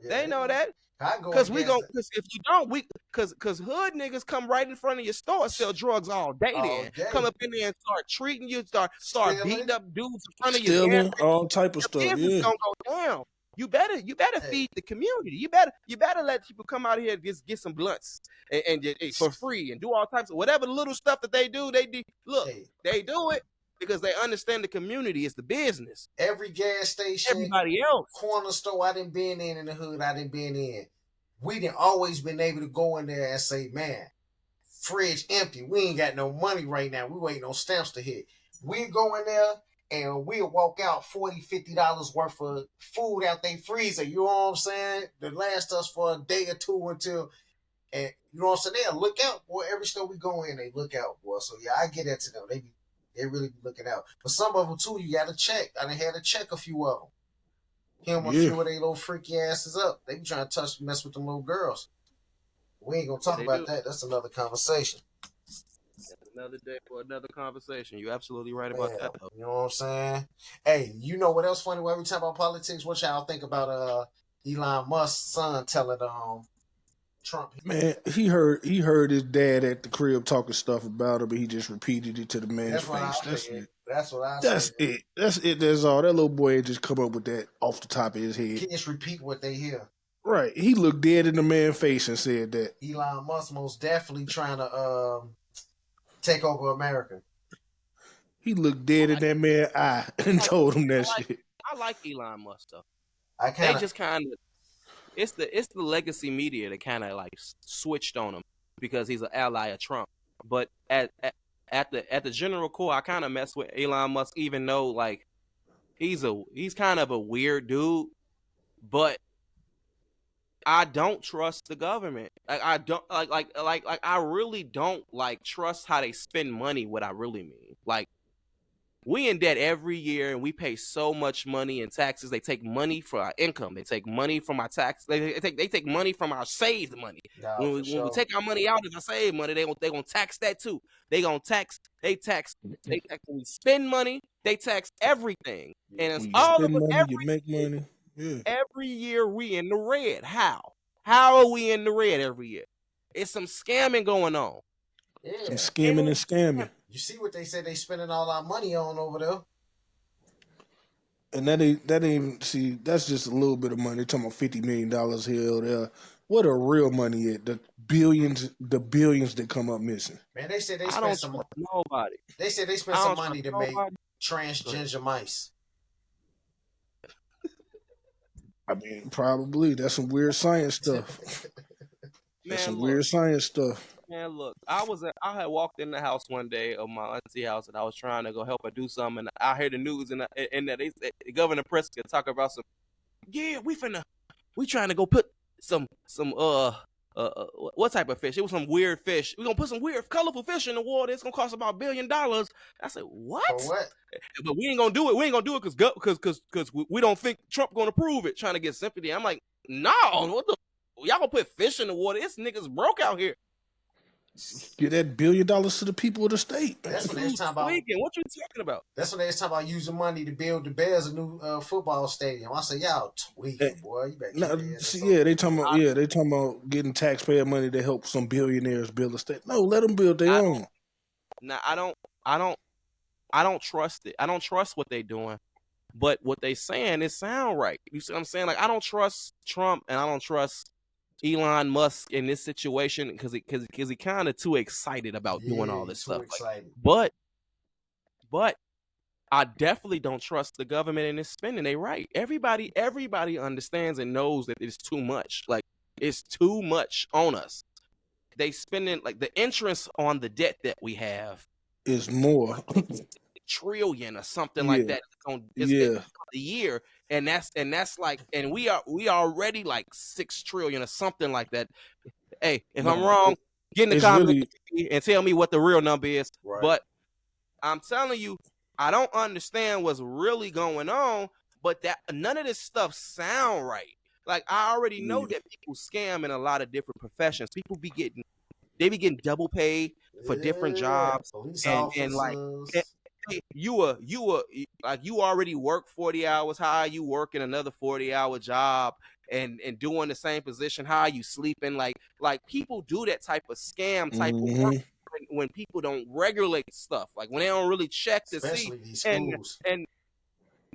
Yeah, they know that. Because if you don't, because hood niggas come right in front of your store, sell drugs all day. Come up in there and start treating you, start beating up dudes in front of you,
all type of stuff. Yeah,
gonna go down. You better feed the community. You better let people come out here and get some blunts and for free and do all types of whatever little stuff that they do. They do it because they understand the community is the business.
Every gas station,
everybody else,
corner store I done been in the hood, I done been in. We done always been able to go in there and say, man, fridge empty. We ain't got no money right now. We waiting on stamps to hit. We go in there and we'll walk out $40, $50 worth of food out their freezer. You know what I'm saying? To last us for a day or two until, and you know what I'm saying? They'll look out, boy. Every store we go in, they look out, boy. So yeah, I get that to them. They really be looking out. But some of them too, you got to check. I done had to check a few of them. A few of they little freaky asses up. They be trying to mess with them little girls. We ain't gonna talk about that. That's another conversation.
Another day for another conversation. You're absolutely right about that. Though.
You know what I'm saying? Hey, you know what else funny? When we talk about politics, what y'all think about Elon Musk's son telling Trump?
Man, he heard his dad at the crib talking stuff about him, but he just repeated it to the man's face. That's it.
That's what I
That's it. That's it. That's all. That little boy just come up with that off the top of his head.
He just repeat what they hear.
Right. He looked dead in the man's face and said that.
Elon Musk most definitely trying to take over America.
He looked dead in that man's eye and told him that shit.
I like Elon Musk though.
They
just kind of it's the legacy media that kind of like switched on him because he's an ally of Trump. But at the general core, I kind of mess with Elon Musk, even though like he's kind of a weird dude, but I don't trust the government. I don't like I really don't like trust how they spend money. What I really mean, like We in debt every year, and we pay so much money in taxes. They take money from our income. They take money from our tax. They take money from our saved money.
Nah,
When
for
we
sure.
take our money out of the saved money, they gonna tax that too. They tax when we spend money. They tax everything, and it's
When you
all of
spend
us
money, you make money. Yeah.
every year. We in the red. How? How are we in the red every year? It's some scamming going on.
Yeah.
Some skimming and scamming.
You see what they said they spending all our money on over there?
And that ain't see, that's just a little bit of money. They're talking about $50 million here or there. What are real money at? The billions that come up missing.
Man, they said they
I
spent
don't
some.
trust nobody.
They said they spent
I
some
don't
money to
trust
make
nobody.
transgender mice.
I mean, probably. That's some weird science stuff. That's some
Man, look.
weird science stuff.
Man, look, I had walked in the house one day of my auntie house, and I was trying to go help her do something, and I heard the news, and they said Governor Prescott talk about some, yeah, we trying to go put some what type of fish? It was some weird fish. We gonna put some weird, colorful fish in the water. It's gonna cost about $1 billion. I said, what?
For what?
But we ain't gonna do it. We ain't gonna do it because we don't think Trump gonna approve it. Trying to get sympathy. I'm like, no, what the? Y'all gonna put fish in the water? This niggas broke out here.
Get that $1 billion to the people of the state.
That's what they was talking about.
Tweaking. What you talking about?
That's when they was talking about using money to build the Bears a new football stadium. I said, y'all tweaking, boy. You better
No,
keep your head
see,
in
they talking about getting taxpayer money to help some billionaires build a state. No, let them build their own.
Now I don't trust it. I don't trust what they doing. But what they saying, it sound right. You see what I'm saying? Like, I don't trust Trump, and I don't trust Elon Musk in this situation because he kind of too excited about doing all this stuff.
Excited.
But I definitely don't trust the government in this spending. They right. Everybody understands and knows that it's too much. Like, it's too much on us. They spending, like, the interest on the debt that we have
is more
trillion or something like that. It's a year, and that's like, and we already like 6 trillion or something like that. Hey, if I'm wrong, get in the comments and tell me what the real number is.
Right.
But I'm telling you, I don't understand what's really going on. But that none of this stuff sound right. Like, I already know that people scam in a lot of different professions. People be getting double paid for different jobs,
police
and
officers.
like. You already work 40 hours. How are you working another 40-hour job and doing the same position? How are you sleeping? Like people do that type of scam type of work when people don't regulate stuff. Like, when they don't really check to
Especially
see.
these schools.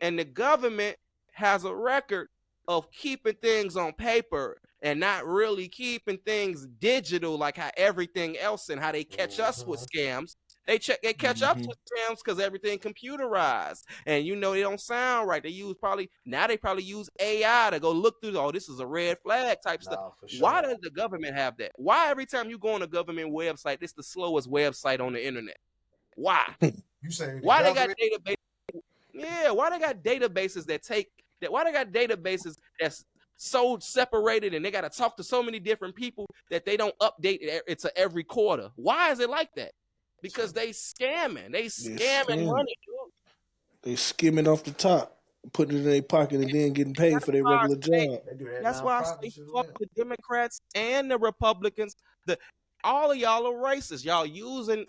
And the government has a record of keeping things on paper and not really keeping things digital, like how everything else, and how they catch us with scams. They catch up to scams because everything computerized, and they don't sound right. They probably use AI to go look through. Oh, this is a red flag type stuff.
For sure.
Why does the government have that? Why every time you go on a government website, it's the slowest website on the internet? Why?
You saying
why they got databases? Yeah, why they got databases why they got databases that's so separated, and they got to talk to so many different people that they don't update it to every quarter? Why is it like that? Because they scamming. They scamming money, dude.
They skimming off the top, putting it in their pocket, and then getting paid for their regular job.
That's why I say fuck the Democrats and the Republicans. All of y'all are racist. Y'all using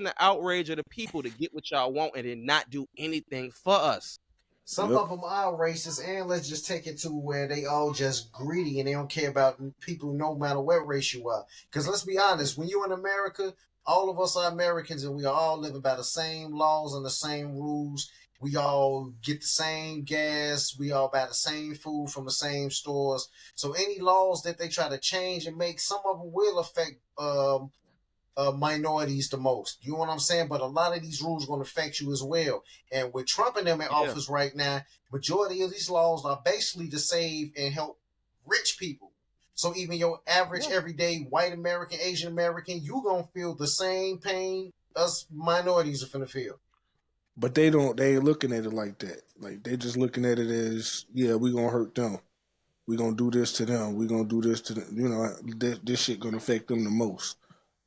the outrage of the people to get what y'all want and then not do anything for us.
Some of them are racist, and let's just take it to where they all just greedy and they don't care about people no matter what race you are. Because let's be honest, when you're in America, all of us are Americans, and we all live by the same laws and the same rules. We all get the same gas. We all buy the same food from the same stores. So any laws that they try to change and make, some of them will affect minorities the most. You know what I'm saying? But a lot of these rules are going to affect you as well. And with Trump and them in office right now, majority of these laws are basically to save and help rich people. So even your average, everyday white American, Asian American, you're going to feel the same pain us minorities are finna feel.
But they ain't looking at it like that. Like, they just looking at it as, yeah, we going to hurt them. We going to do this to them. We going to do this to them. This shit going to affect them the most.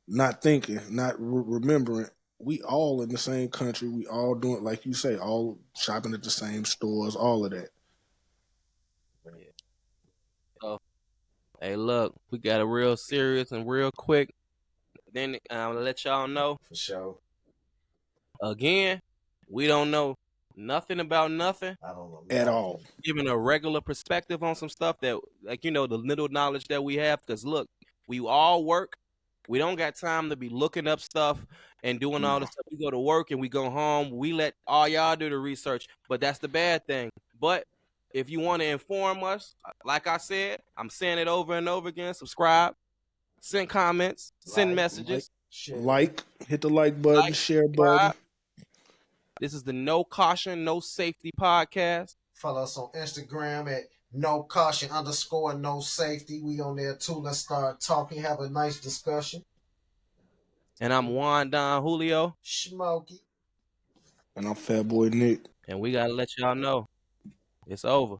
Not thinking, not remembering we all in the same country. We all doing, like you say, all shopping at the same stores, all of that.
So, hey, look, we got a real serious and real quick. Then I'm gonna let y'all know
For sure.
again. We don't know nothing about nothing.
I don't know
At
nothing.
all.
Giving a regular perspective on some stuff that, like, the little knowledge that we have. Because look, we all work. We don't got time to be looking up stuff and doing all this stuff. We go to work and we go home. We let all y'all do the research, but that's the bad thing. But if you want to inform us, like I said, I'm saying it over and over again. Subscribe, send comments, send messages.
Hit the like button, share button.
This is the No Caution, No Safety podcast.
Follow us on Instagram at @no_caution_no safety. We on there too. Let's start talking. Have a nice discussion.
And I'm WanDonJulio.
Smokey.
And I'm Fatboi Nick.
And we gotta let y'all know it's over.